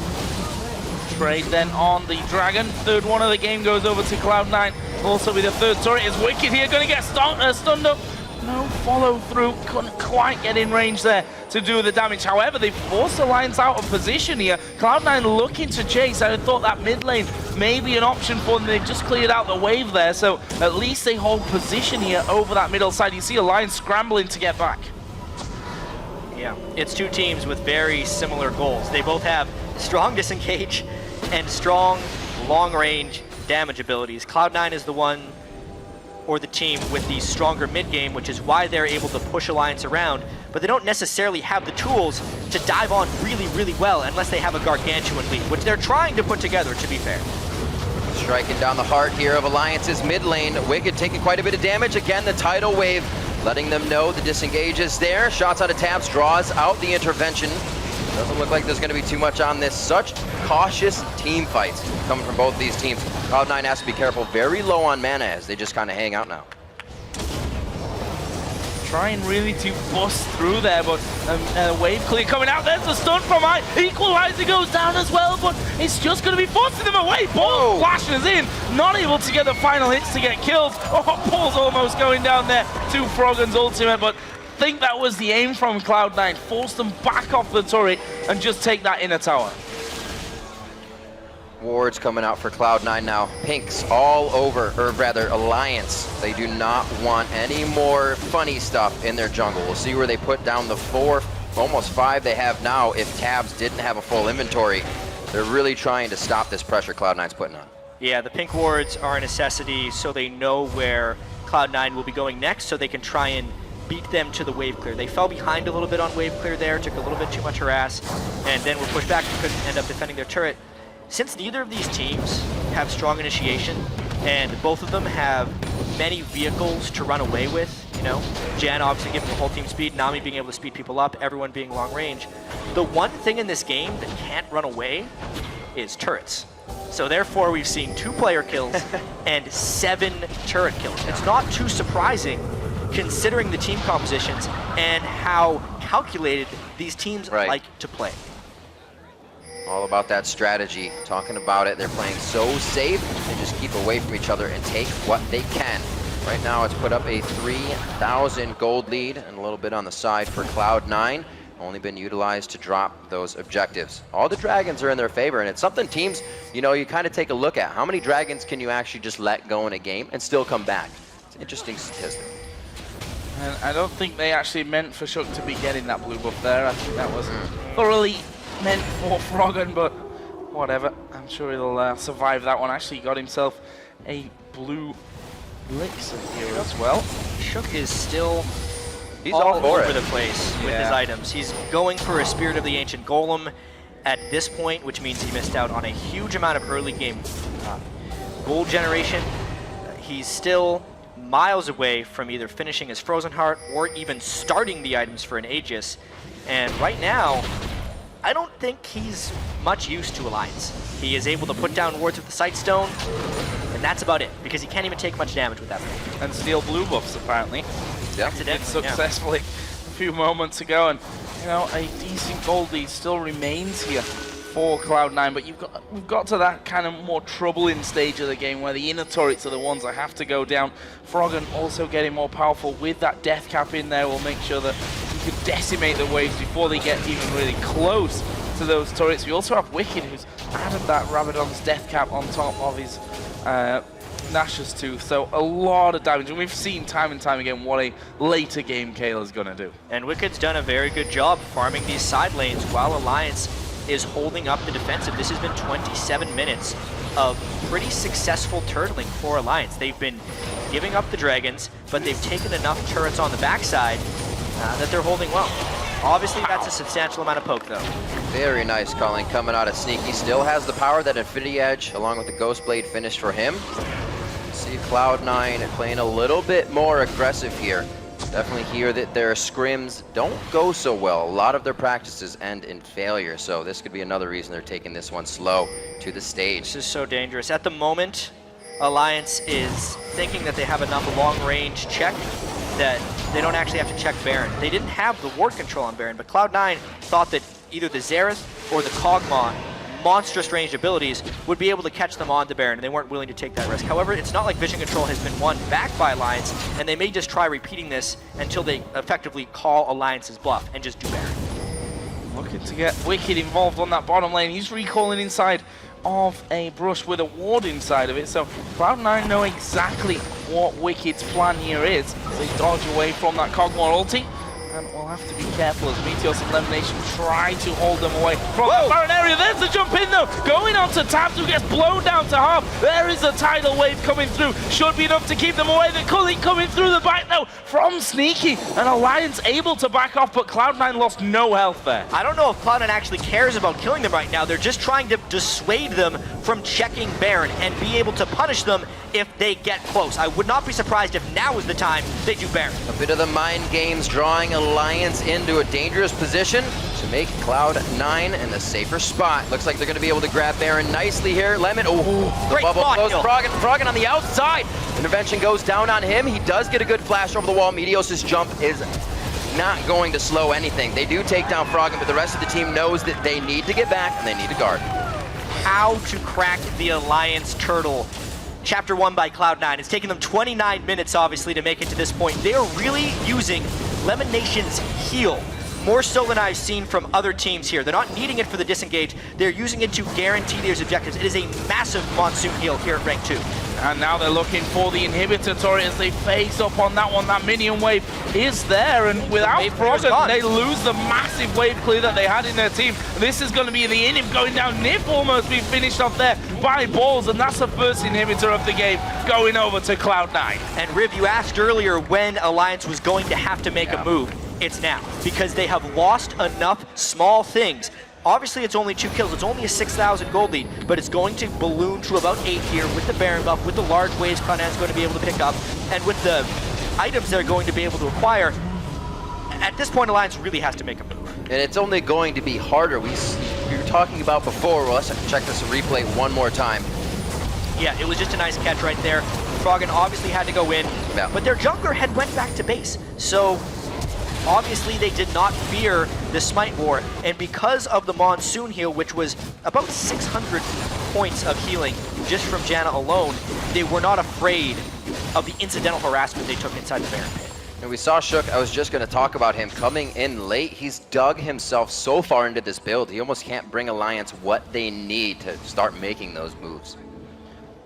Trade then on the Dragon. Third one of the game goes over to Cloud9. Also with the third turret is Wicked here, going to get stunned up. No follow through, couldn't quite get in range there to do the damage. However, they forced Alliance out of position here. Cloud9 looking to chase. I thought that mid lane may be an option for them. They've just cleared out the wave there, so at least they hold position here over that middle side. You see Alliance scrambling to get back. Yeah, it's two teams with very similar goals. They both have strong disengage and strong long-range damage abilities. Cloud9 is the one, or the team, with the stronger mid-game, which is why they're able to push Alliance around, but they don't necessarily have the tools to dive on really, really well unless they have a gargantuan lead, which they're trying to put together, to be fair. Striking down the heart here of Alliance's mid lane. Wicked taking quite a bit of damage. Again, the tidal wave letting them know the disengage is there. Shots out of tabs, draws out the intervention. Doesn't look like there's going to be too much on this. Such cautious team fights coming from both these teams. Cloud9 has to be careful, very low on mana as they just kind of hang out now. Trying really to bust through there, but wave clear coming out. There's the stun from I. Equalizer goes down as well, but it's just going to be forcing them away. Paul flashes in, not able to get the final hits to get killed. Oh, Paul's almost going down there to Froggen's ultimate, but I think that was the aim from Cloud9. Force them back off the turret and just take that inner tower. Wards coming out for Cloud9 now. Pinks all over, or rather Alliance. They do not want any more funny stuff in their jungle. We'll see where they put down the 4, almost 5 they have now if Tabs didn't have a full inventory. They're really trying to stop this pressure Cloud9's putting on. Yeah, the pink wards are a necessity so they know where Cloud9 will be going next, so they can try and beat them to the wave clear. They fell behind a little bit on wave clear there, took a little bit too much harass, and then were pushed back and couldn't end up defending their turret. Since neither of these teams have strong initiation, and both of them have many vehicles to run away with, you know, Jan obviously giving the whole team speed, Nami being able to speed people up, everyone being long range, the one thing in this game that can't run away is turrets. So therefore we've seen 2 player kills and 7 turret kills. It's not too surprising considering the team compositions and how calculated these teams like to play. All about that strategy, talking about it. They're playing so safe. They just keep away from each other and take what they can. Right now it's put up a 3,000 gold lead and a little bit on the side for Cloud9. Only been utilized to drop those objectives. All the dragons are in their favor, and it's something teams, you know, you kind of take a look at. How many dragons can you actually just let go in a game and still come back? It's an interesting statistic. And I don't think they actually meant for Shook to be getting that blue buff there. I think that was thoroughly meant for Froggen, but whatever. I'm sure he'll survive that one. Actually got himself a blue elixir here as well. Shook is still He's all for over it. the place with his items. He's going for a Spirit of the Ancient Golem at this point, which means he missed out on a huge amount of early game gold generation. He's still miles away from either finishing his Frozen Heart or even starting the items for an Aegis. And right now, I don't think he's much used to Alliance. He is able to put down wards with the Sightstone, and that's about it, because he can't even take much damage with that thing. And steal blue buffs, apparently. Yeah. Did successfully a few moments ago, and you know, a decent gold lead still remains here for Cloud9, but we've got to that kind of more troubling stage of the game where the inner turrets are the ones that have to go down. Froggen also getting more powerful with that death cap in there will make sure that he can decimate the waves before they get even really close to those turrets. We also have Wicked, who's added that Rabadon's death cap on top of his Nash's tooth, so a lot of damage, and we've seen time and time again what a later game Kale is going to do. And Wicked's done a very good job farming these side lanes while Alliance is holding up the defensive. This has been 27 minutes of pretty successful turtling for Alliance. They've been giving up the dragons, but they've taken enough turrets on the backside that they're holding well. Obviously, that's a substantial amount of poke, though. Very nice calling coming out of Sneaky. Still has the power, that Infinity Edge, along with the Ghost Blade, finished for him. see Cloud9 playing a little bit more aggressive here. Definitely hear that their scrims don't go so well. A lot of their practices end in failure, so this could be another reason they're taking this one slow to the stage. This is so dangerous. At the moment, Alliance is thinking that they have enough long-range check that they don't actually have to check Baron. They didn't have the ward control on Baron, but Cloud9 thought that either the Xerath or the Kog'Maw, monstrous ranged abilities, would be able to catch them on the Baron, and they weren't willing to take that risk. However, it's not like vision control has been won back by Alliance, and they may just try repeating this until they effectively call Alliance's bluff and just do Baron. Looking to get Wicked involved on that bottom lane. He's recalling inside of a brush with a ward inside of it, so Cloud9 know exactly what Wicked's plan here is. They dodge away from that Kog'Maw ulti, and we'll have to be careful as Meteos and Elimination try to hold them away from that Baron area. There's the jump in though, going on to Tabs, who gets blown down to half. There is a tidal wave coming through, should be enough to keep them away. The Cully coming through the back though from Sneaky, and Alliance able to back off, but Cloud9 lost no health there. I don't know if Cloud9 actually cares about killing them right now. They're just trying to dissuade them from checking Baron and be able to punish them if they get close. I would not be surprised if now is the time they do Baron. A bit of the mind games drawing Alliance into a dangerous position to make Cloud9 in the safer spot. Looks like they're going to be able to grab Baron nicely here. Lemon, the Great bubble spot close. kill. Froggen on the outside. Intervention goes down on him. He does get a good flash over the wall. Meteos' jump is not going to slow anything. They do take down Froggen, but the rest of the team knows that they need to get back and they need to guard. How to crack the Alliance turtle. Chapter 1 by Cloud9. It's taken them 29 minutes, obviously, to make it to this point. They are really using Lemon Nation's heal, more so than I've seen from other teams here. They're not needing it for the disengage. They're using it to guarantee their objectives. It is a massive Monsoon heal here at rank 2. And now they're looking for the inhibitor turret as they face up on that one. That minion wave is there, and without Froggen, they lose the massive wave clear that they had in their team. This is going to be the inhib going down. Nip almost being finished off there by Balls, and that's the first inhibitor of the game going over to Cloud9. And Riv, you asked earlier when Alliance was going to have to make a move. It's now, because they have lost enough small things. Obviously, it's only 2 kills. It's only a 6,000 gold lead, but it's going to balloon to about 8 here with the Baron buff, with the large waves Cloud9 is going to be able to pick up, and with the items they're going to be able to acquire. At this point, Alliance really has to make a move. And it's only going to be harder. We were talking about before. Well, let's check this replay one more time. Yeah, it was just a nice catch right there. Froggen obviously had to go in, but their jungler had went back to base. So obviously they did not fear the Smite War, and because of the Monsoon heal, which was about 600 points of healing just from Janna alone, they were not afraid of the incidental harassment they took inside the Baron pit. And we saw Shook, I was just going to talk about him coming in late. He's dug himself so far into this build, he almost can't bring Alliance what they need to start making those moves.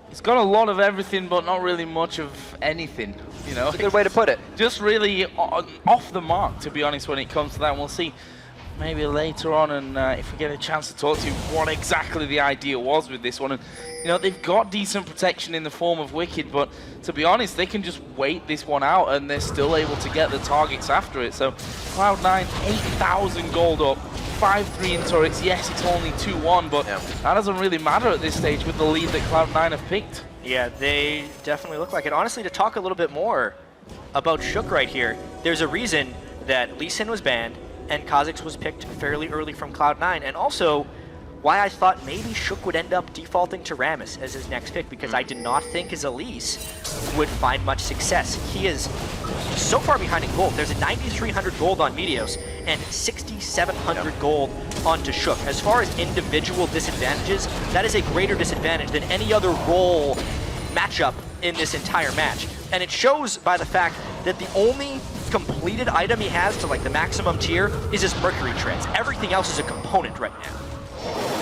He's got a lot of everything, but not really much of anything, you know? That's a good way to put it. Just really off the mark, to be honest, when it comes to that. And we'll see maybe later on, and if we get a chance to talk to you, what exactly the idea was with this one. And, you know, they've got decent protection in the form of Wicked, but to be honest, they can just wait this one out, and they're still able to get the targets after it. So Cloud9, 8,000 gold up. 5-3 in turrets. Yes, it's only 2-1, but that doesn't really matter at this stage with the lead that Cloud9 have picked. Yeah, they definitely look like it. Honestly, to talk a little bit more about Shook right here, there's a reason that Lee Sin was banned and Kha'Zix was picked fairly early from Cloud9, and also why I thought maybe Shook would end up defaulting to Rammus as his next pick, because I did not think his Elise would find much success. He is so far behind in gold. There's a 9,300 gold on Meteos and 6,700 gold onto Shook. As far as individual disadvantages, that is a greater disadvantage than any other role matchup in this entire match. And it shows by the fact that the only completed item he has to like the maximum tier is his Mercury Treads. Everything else is a component right now.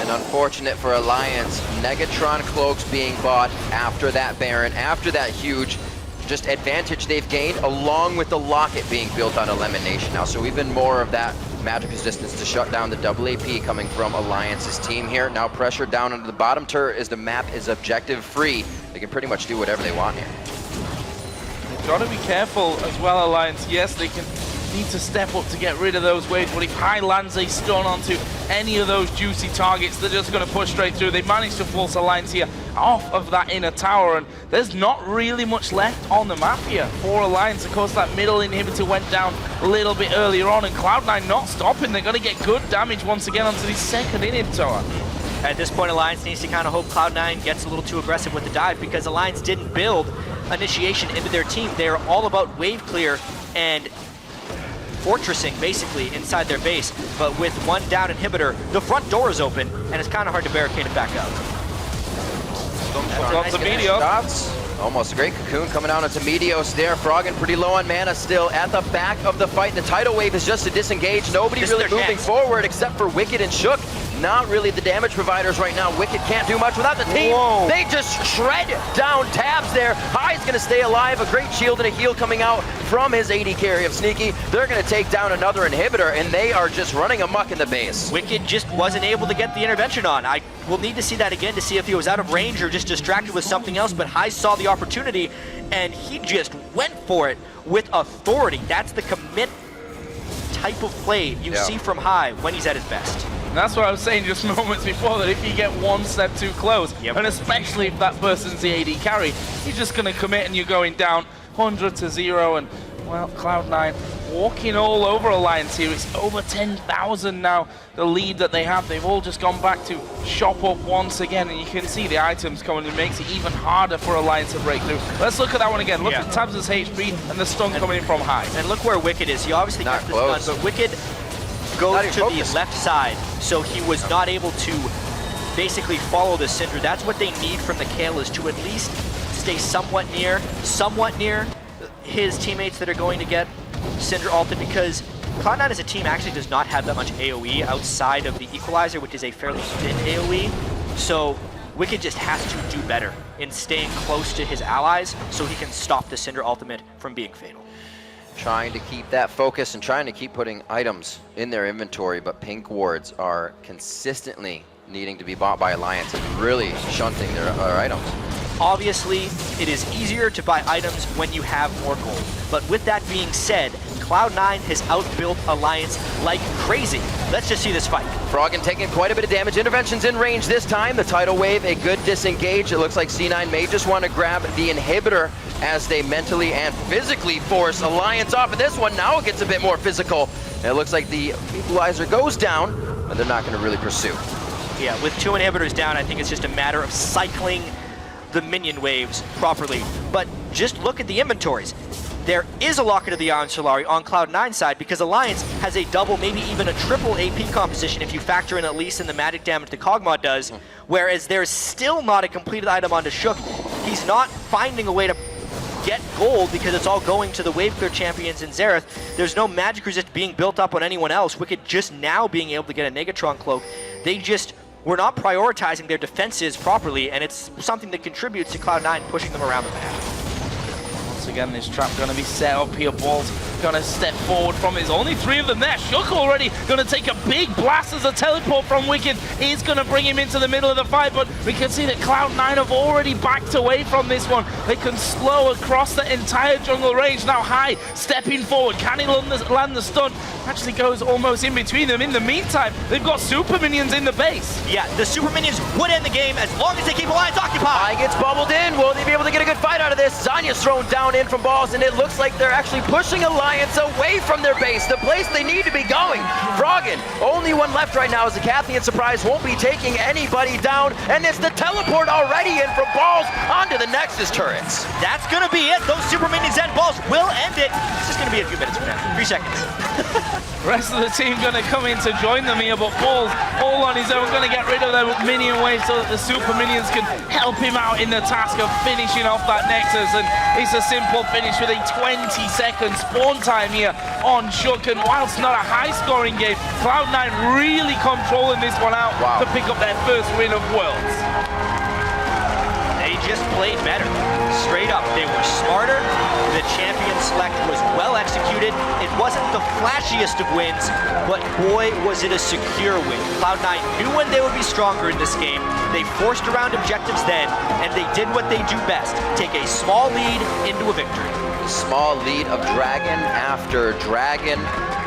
And unfortunate for Alliance, Negatron Cloaks being bought after that Baron, after that huge just advantage they've gained, along with the Locket being built on Elimination now. So even more of that magic resistance to shut down the double AP coming from Alliance's team here. Now pressure down into the bottom turret as the map is objective free. They can pretty much do whatever they want here. They've got to be careful as well, Alliance. Yes, they can need to step up to get rid of those waves, but if High lands a stun onto any of those juicy targets, they're just going to push straight through. They managed to force Alliance here off of that inner tower, and there's not really much left on the map here for Alliance. Of course, that middle inhibitor went down a little bit earlier on, and Cloud9 not stopping. They're going to get good damage once again onto the second inhibitor. At this point, Alliance needs to kind of hope Cloud9 gets a little too aggressive with the dive, because Alliance didn't build initiation into their team. They are all about wave clear and fortressing, basically, inside their base. But with one down inhibitor, the front door is open, and it's kind of hard to barricade it back up. Nice shots. Almost a great cocoon coming out into Meteos there. Froggen pretty low on mana still at the back of the fight. The tidal wave is just to disengage. Nobody really moving forward except for Wicked and Shook. Not really the damage providers right now. Wicked can't do much without the team. Whoa. They just shred down Tabs there. High's gonna stay alive. A great shield and a heal coming out from his AD carry of Sneaky. They're gonna take down another inhibitor, and they are just running amok in the base. Wicked just wasn't able to get the intervention on. I will need to see that again to see if he was out of range or just distracted with something else, but High saw the opportunity, and he just went for it with authority. That's the commit type of play you see from High when he's at his best. And that's what I was saying just moments before, that if you get one step too close, and especially if that person's the AD carry, you're just going to commit and you're going down 100 to 0. And, well, Cloud9 walking all over Alliance here. It's over 10,000 now, the lead that they have. They've all just gone back to shop up once again, and you can see the items coming. It makes it even harder for Alliance to break through. Let's look at that one again. Look at Tabs' HP and the stun coming in from High. And look where Wicked is. He obviously got the stun, but Wicked goes to the left side, so he was not able to basically follow the Syndra. That's what they need from the Kayle, is to at least stay somewhat near his teammates that are going to get Syndra ulted, because Cloud9 as a team actually does not have that much AoE outside of the Equalizer, which is a fairly thin AoE. So Wicked just has to do better in staying close to his allies so he can stop the Syndra ultimate from being fatal. Trying to keep that focus and trying to keep putting items in their inventory, but pink wards are consistently needing to be bought by Alliance and really shunting their items. Obviously, it is easier to buy items when you have more gold. But with that being said, Cloud9 has outbuilt Alliance like crazy. Let's just see this fight. Froggen taking quite a bit of damage. Intervention's in range this time. The tidal wave, a good disengage. It looks like C9 may just want to grab the inhibitor as they mentally and physically force Alliance off of this one. Now it gets a bit more physical. And it looks like the Equalizer goes down, but they're not going to really pursue. Yeah, with 2 inhibitors down, I think it's just a matter of cycling the minion waves properly. But just look at the inventories. There is a Locket of the Iron Solari on Cloud9 side, because Alliance has a double, maybe even a triple AP composition if you factor in at least in the magic damage the Cogmod does, whereas there's still not a completed item onto Shook. He's not finding a way to get gold because it's all going to the wave clear champions in Xerath. There's no magic resist being built up on anyone else. Wicked just now being able to get a Negatron cloak. They just were not prioritizing their defenses properly, and it's something that contributes to Cloud9 pushing them around the map. Once again, this trap going to be set up here. Ball's going to step forward from it. There's only 3 of them there. Shook already going to take a big blast as a teleport from Wicked is going to bring him into the middle of the fight, but we can see that Cloud9 have already backed away from this one. They can slow across the entire jungle range. Now High stepping forward. Can he land the stun? Actually goes almost in between them. In the meantime, they've got super minions in the base. Yeah, the super minions would end the game as long as they keep Alliance occupied. High gets bubbled in. Will they be able to get a good fight out of this? Zanya's thrown down in from balls, and it looks like they're actually pushing Alliance away from their base, the place they need to be going. Froggen, only one left right now, as the Cathian Surprise won't be taking anybody down, and it's the teleport already in from balls onto the Nexus turrets. That's gonna be it. Those super minions and balls will end it. This is gonna be a few minutes from now, 3 seconds. Rest of the team gonna come in to join them here, but Ball's all on his own, gonna get rid of their minion wave so that the super minions can help him out in the task of finishing off that Nexus, and it's a simple finish with a 20-second spawn time here on Shook. And whilst not a high-scoring game, Cloud9 really controlling this one out to pick up their first win of Worlds. They just played better. Straight up, they were smarter. The champion select was well executed. It wasn't the flashiest of wins, but boy, was it a secure win. Cloud9 knew when they would be stronger in this game. They forced around objectives then, and they did what they do best, take a small lead into a victory. Small lead of dragon after dragon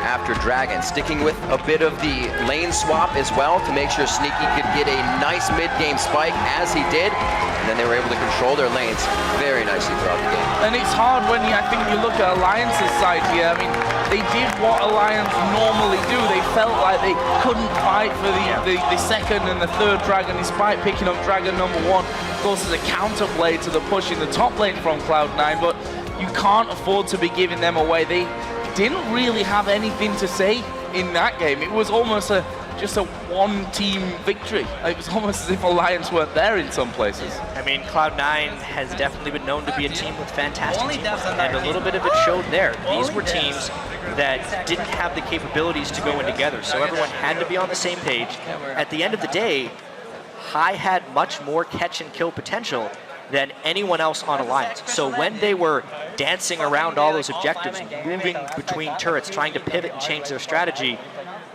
after dragon, sticking with a bit of the lane swap as well to make sure Sneaky could get a nice mid-game spike, as he did, and then they were able to control their lanes very nicely throughout the game. And it's hard when I think you look at Alliance's side here. I mean, they did what Alliance normally do. They felt like they couldn't fight for the second and the third dragon, despite picking up dragon number 1. Of course, as a counterplay to the push in the top lane from Cloud9, but you can't afford to be giving them away. They didn't really have anything to say in that game. It was almost just a one-team victory. It was almost as if Alliance weren't there in some places. I mean, Cloud9 has definitely been known to be a team with fantastic teamwork, and a little bit of it showed there. These were teams that didn't have the capabilities to go in together, so everyone had to be on the same page. At the end of the day, High had much more catch and kill potential than anyone else on Alliance. So when they were dancing around all those objectives, moving between turrets, trying to pivot and change their strategy,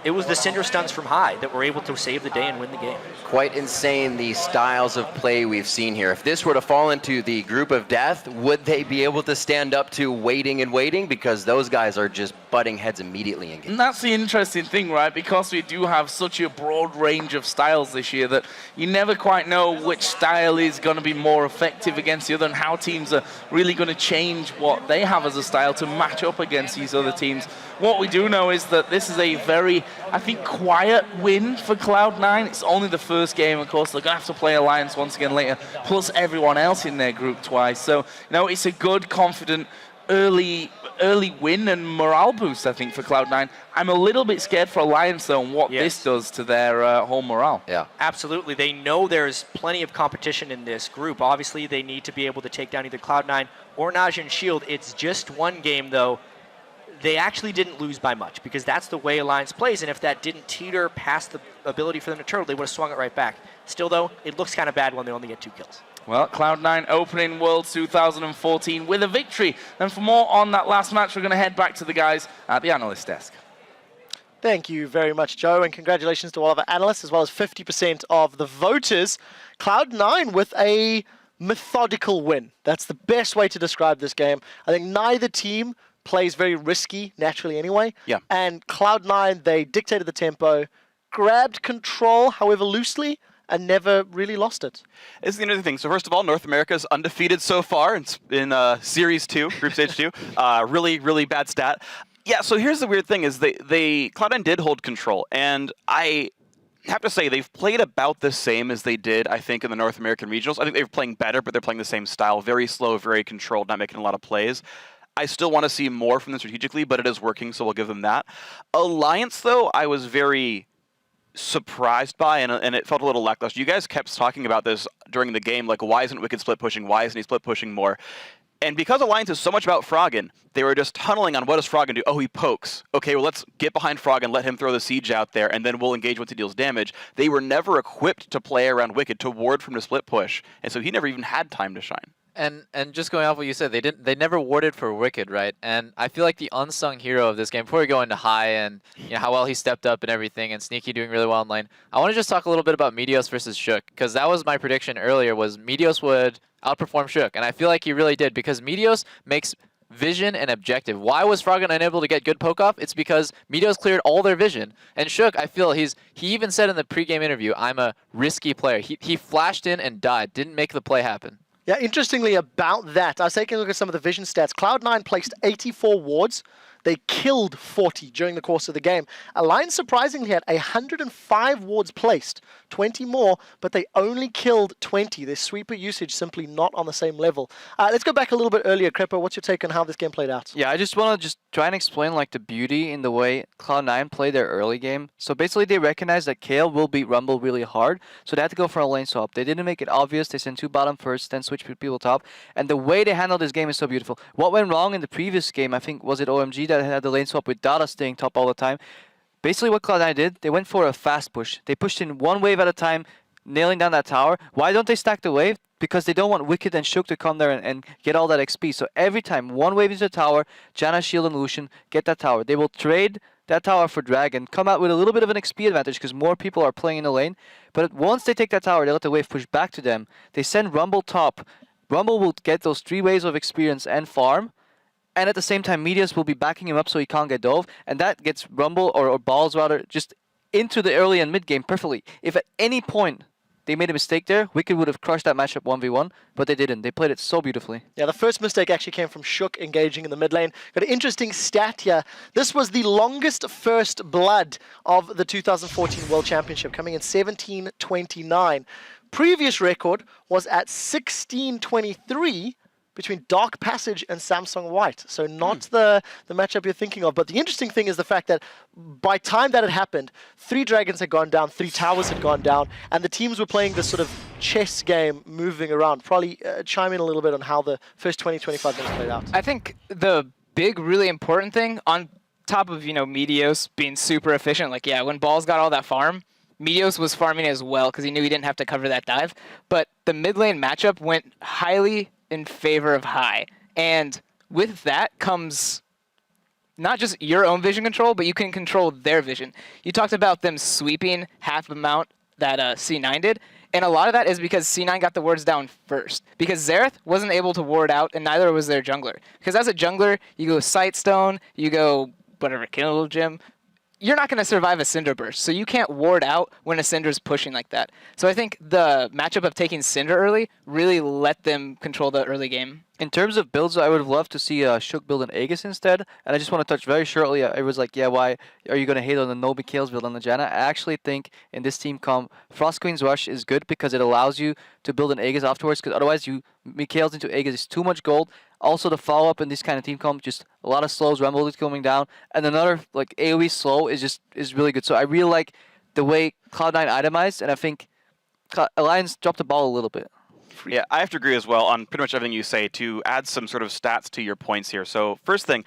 it was the Cinder Stuns from High that were able to save the day and win the game. Quite insane, the styles of play we've seen here. If this were to fall into the group of death, would they be able to stand up to waiting and waiting? Because those guys are just butting heads immediately in game. And that's the interesting thing, right? Because we do have such a broad range of styles this year that you never quite know which style is going to be more effective against the other and how teams are really going to change what they have as a style to match up against these other teams. What we do know is that this is a very, I think, quiet win for Cloud9. It's only the first game, of course. They're going to have to play Alliance once again later, plus everyone else in their group twice. So, it's a good, confident, early win and morale boost, I think, for Cloud9. I'm a little bit scared for Alliance, though, and what this does to their whole morale. Yeah, absolutely. They know there's plenty of competition in this group. Obviously, they need to be able to take down either Cloud9 or Najin Shield. It's just one game, though. They actually didn't lose by much because that's the way Alliance plays, and if that didn't teeter past the ability for them to turtle, they would have swung it right back. Still, though, it looks kind of bad when they only get 2 kills. Well, Cloud9 opening Worlds 2014 with a victory. And for more on that last match, we're going to head back to the guys at the analyst desk. Thank you very much, Joe, and congratulations to all of our analysts, as well as 50% of the voters. Cloud9 with a methodical win. That's the best way to describe this game. I think neither team plays very risky naturally anyway. Yeah. And Cloud9, they dictated the tempo, grabbed control, however loosely, and never really lost it. This is the other thing. So first of all, North America is undefeated so far in Series 2, Group Stage 2. Really, really bad stat. Yeah, so here's the weird thing is Cloud9 did hold control, and I have to say they've played about the same as they did, I think, in the North American regionals. I think they're playing better, but they're playing the same style. Very slow, very controlled, not making a lot of plays. I still want to see more from them strategically, but it is working, so we'll give them that. Alliance, though, I was very surprised by, and it felt a little lackluster. You guys kept talking about this during the game, like, why isn't Wicked split pushing? Why isn't he split pushing more? And because Alliance is so much about Froggen, they were just tunneling on what does Froggen do? Oh, he pokes. Okay, well, let's get behind Froggen, let him throw the siege out there, and then we'll engage once he deals damage. They were never equipped to play around Wicked, to ward from the split push, and so he never even had time to shine. And just going off what you said, they never warded for Wicked, right? And I feel like the unsung hero of this game, before we go into High and how well he stepped up and everything, and Sneaky doing really well in lane, I want to just talk a little bit about Meteos versus Shook, because that was my prediction earlier, was Meteos would outperform Shook, and I feel like he really did, because Meteos makes vision and objective. Why was Froggen unable to get good poke off? It's because Meteos cleared all their vision. And Shook, I feel he even said in the pregame interview, I'm a risky player. He flashed in and died, didn't make the play happen. Yeah, interestingly about that, I was taking a look at some of the vision stats. Cloud9 placed 84 wards. They killed 40 during the course of the game. Alliance surprisingly had 105 wards placed, 20 more, but they only killed 20. Their sweeper usage simply not on the same level. Let's go back a little bit earlier. Crepper, what's your take on how this game played out? Yeah, I just want to try and explain like the beauty in the way Cloud9 played their early game. So basically they recognized that Kale will beat Rumble really hard, so they had to go for a lane swap. They didn't make it obvious. They sent 2 bottom first, then switch people top. And the way they handled this game is so beautiful. What went wrong in the previous game, I think, was it OMG that had the lane swap with Dada staying top all the time. Basically what Cloud9 did, they went for a fast push. They pushed in one wave at a time, nailing down that tower. Why don't they stack the wave? Because they don't want Wicked and Shook to come there and get all that XP. So every time one wave into the tower, Janna, Shield, and Lucian get that tower. They will trade that tower for Dragon, come out with a little bit of an XP advantage because more people are playing in the lane. But once they take that tower, they let the wave push back to them. They send Rumble top. Rumble will get those 3 waves of experience and farm. And at the same time, Medius will be backing him up so he can't get dove. And that gets Rumble, or Balls rather, just into the early and mid game perfectly. If at any point they made a mistake there, Wicked would have crushed that matchup 1v1, but they didn't. They played it so beautifully. Yeah, the first mistake actually came from Shook engaging in the mid lane. Got an interesting stat here. This was the longest first blood of the 2014 World Championship, coming in 17:29. Previous record was at 16:23 between Dark Passage and Samsung White. So not the matchup you're thinking of. But the interesting thing is the fact that by time that had happened, 3 dragons had gone down, 3 towers had gone down, and the teams were playing this sort of chess game moving around. Probably chime in a little bit on how the first 20-25 minutes played out. I think the big, really important thing, on top of, Meteos being super efficient, like, yeah, when Balls got all that farm, Meteos was farming as well because he knew he didn't have to cover that dive. But the mid lane matchup went highly in favor of high. And with that comes not just your own vision control, but you can control their vision. You talked about them sweeping half the amount that C9 did. And a lot of that is because C9 got the wards down first. Because Xerath wasn't able to ward out, and neither was their jungler. Because as a jungler, you go Sightstone, you go whatever, Kill Gem. You're not going to survive a Cinder Burst, so you can't ward out when a Cinder's pushing like that. So I think the matchup of taking Cinder early really let them control the early game. In terms of builds, I would have loved to see Shook build an Aegis instead. And I just want to touch very shortly. It was like, yeah, why are you going to hate on the no Mikhail's build on the Janna? I actually think in this team comp, Frost Queen's Rush is good because it allows you to build an Aegis afterwards. Because otherwise, Mikhail's into Aegis is too much gold. Also, the follow-up in this kind of team comp, just a lot of slows, Rumble is coming down. And another like AoE slow is really good. So I really like the way Cloud9 itemized. And I think Alliance dropped the ball a little bit. Yeah, I have to agree as well on pretty much everything you say. To add some sort of stats to your points here. So first thing,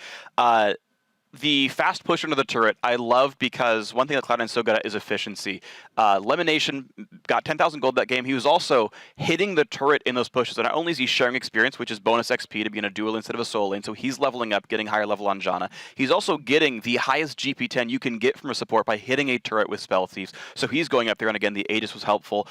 the fast push into the turret, I love because one thing that Cloud9 is so good at is efficiency. Lemonation got 10,000 gold that game. He was also hitting the turret in those pushes. So not only is he sharing experience, which is bonus XP to be in a dual instead of a solo lane, so he's leveling up, getting higher level on Janna. He's also getting the highest GP10 you can get from a support by hitting a turret with Spell Thieves. So he's going up there, and again, the Aegis was helpful.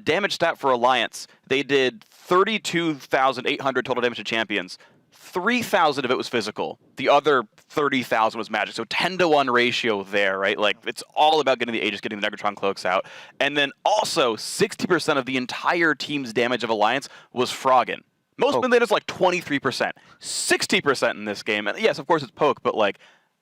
Damage stat for Alliance, they did 32,800 total damage to champions. 3,000 of it was physical. The other 30,000 was magic. So 10-to-1 ratio there, right? Like, it's all about getting the Aegis, getting the Negatron cloaks out. And then also, 60% of the entire team's damage of Alliance was Froggen. Most mid laners like 23%. 60% in this game. And yes, of course, it's poke, but like,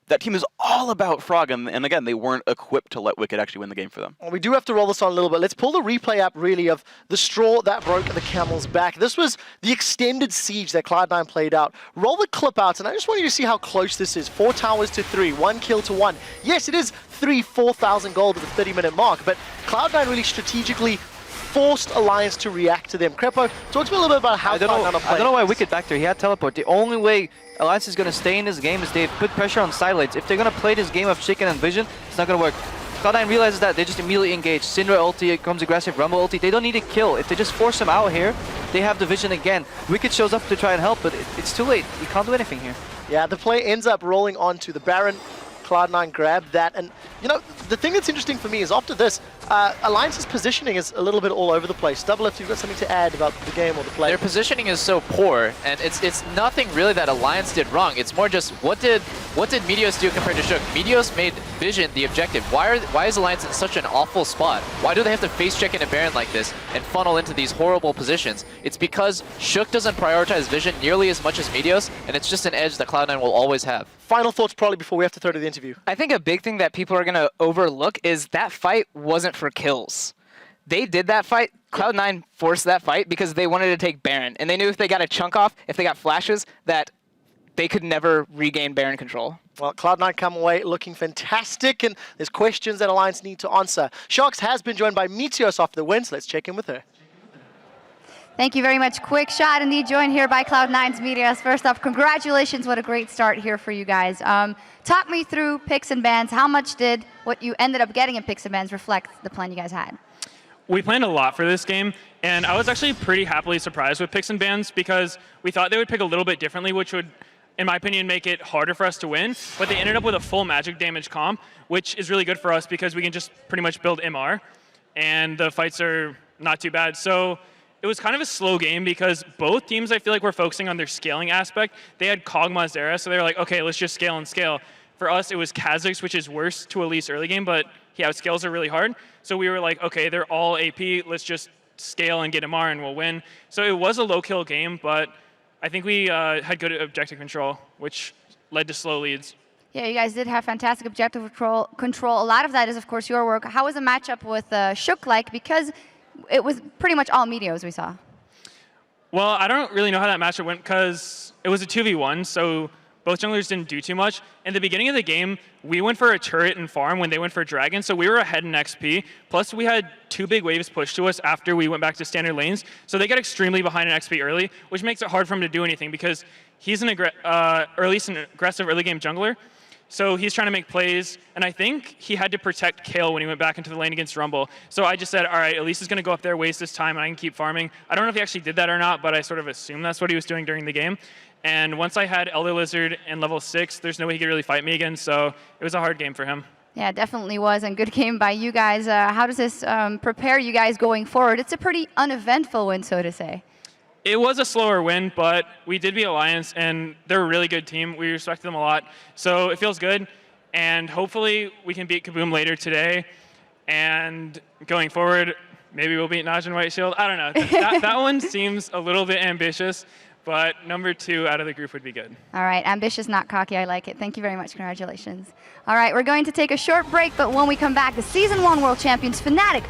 that team is all about Froggen, and again, they weren't equipped to let Wicked actually win the game for them. Well, we do have to roll this on a little bit. Let's pull the replay up, really, of the straw that broke the camel's back. This was the extended siege that Cloud9 played out. Roll the clip out, and I just want you to see how close this is. 4 towers to 3, 1 kill to 1. Yes, it is 4,000 gold at the 30-minute mark, but Cloud9 really strategically forced Alliance to react to them. Crepo, talk to me a little bit about how Cloud9 are playing. I don't know why Wicked back there. He had teleport. The only way Alliance is going to stay in this game is they put pressure on side lanes. If they're going to play this game of chicken and vision, it's not going to work. Cloud9 realizes that, they just immediately engage. Syndra ulti, comes aggressive, Rumble ulti. They don't need to kill. If they just force him out here, they have the vision again. Wicked shows up to try and help, but it's too late. You can't do anything here. Yeah, the play ends up rolling onto the Baron. Cloud9 grabbed that, and the thing that's interesting for me is after this, Alliance's positioning is a little bit all over the place. Double, if you've got something to add about the game or the play. Their positioning is so poor, and it's nothing really that Alliance did wrong. It's more just what did Meteos do compared to Shook? Meteos made Vision the objective. Why is Alliance in such an awful spot? Why do they have to face check in a Baron like this and funnel into these horrible positions? It's because Shook doesn't prioritize Vision nearly as much as Meteos, and it's just an edge that Cloud9 will always have. Final thoughts probably before we have to throw to the interview. I think a big thing that people are going to overlook is that fight wasn't for kills. They did that fight. Cloud9 forced that fight because they wanted to take Baron. And they knew if they got a chunk off, if they got flashes, that they could never regain Baron control. Well, Cloud9 come away looking fantastic, and there's questions that Alliance need to answer. Sharks has been joined by Meteos after the win, so let's check in with her. Thank you very much. Quick shot indeed, joined here by Cloud9's Meteos. First off, congratulations. What a great start here for you guys. Talk me through picks and bans. How much did what you ended up getting in picks and bans reflect the plan you guys had? we planned a lot for this game, and I was actually pretty happily surprised with picks and bans because we thought they would pick a little bit differently, which would, in my opinion, make it harder for us to win. But they ended up with a full magic damage comp, which is really good for us because we can just pretty much build MR, and the fights are not too bad. So it was kind of a slow game because both teams, I feel like, were focusing on their scaling aspect. They had Kog'Maw's Zera, so they were like, okay, let's just scale and scale. For us, it was Kha'Zix, which is worse to Elise early game, but he outscales are really hard. So we were like, okay, they're all AP, let's just scale and get MR and we'll win. So it was a low kill game, but I think we had good objective control, which led to slow leads. Yeah, you guys did have fantastic objective control. A lot of that is, of course, your work. How was the matchup with Shook like? Because it was pretty much all Meteos we saw. Well, I don't really know how that matchup went because it was a 2v1, so both junglers didn't do too much. In the beginning of the game, we went for a turret and farm when they went for dragon, so we were ahead in XP. Plus, we had 2 big waves pushed to us after we went back to standard lanes, so they got extremely behind in XP early, which makes it hard for him to do anything because he's an aggressive early game jungler. So he's trying to make plays, and I think he had to protect Kale when he went back into the lane against Rumble. So I just said, all right, Elise is going to go up there, waste his time, and I can keep farming. I don't know if he actually did that or not, but I sort of assumed that's what he was doing during the game. And once I had Elder Lizard and level 6, there's no way he could really fight me again, so it was a hard game for him. Yeah, it definitely was, and good game by you guys. How does this prepare you guys going forward? It's a pretty uneventful win, so to say. It was a slower win, but we did beat Alliance, and they're a really good team. We respect them a lot, so it feels good. And hopefully we can beat Kaboom later today. And going forward, maybe we'll beat Naj and White Shield. I don't know. That one seems a little bit ambitious, but number 2 out of the group would be good. All right, ambitious, not cocky. I like it. Thank you very much. Congratulations. All right, we're going to take a short break, but when we come back, the Season 1 World Champions, Fnatic,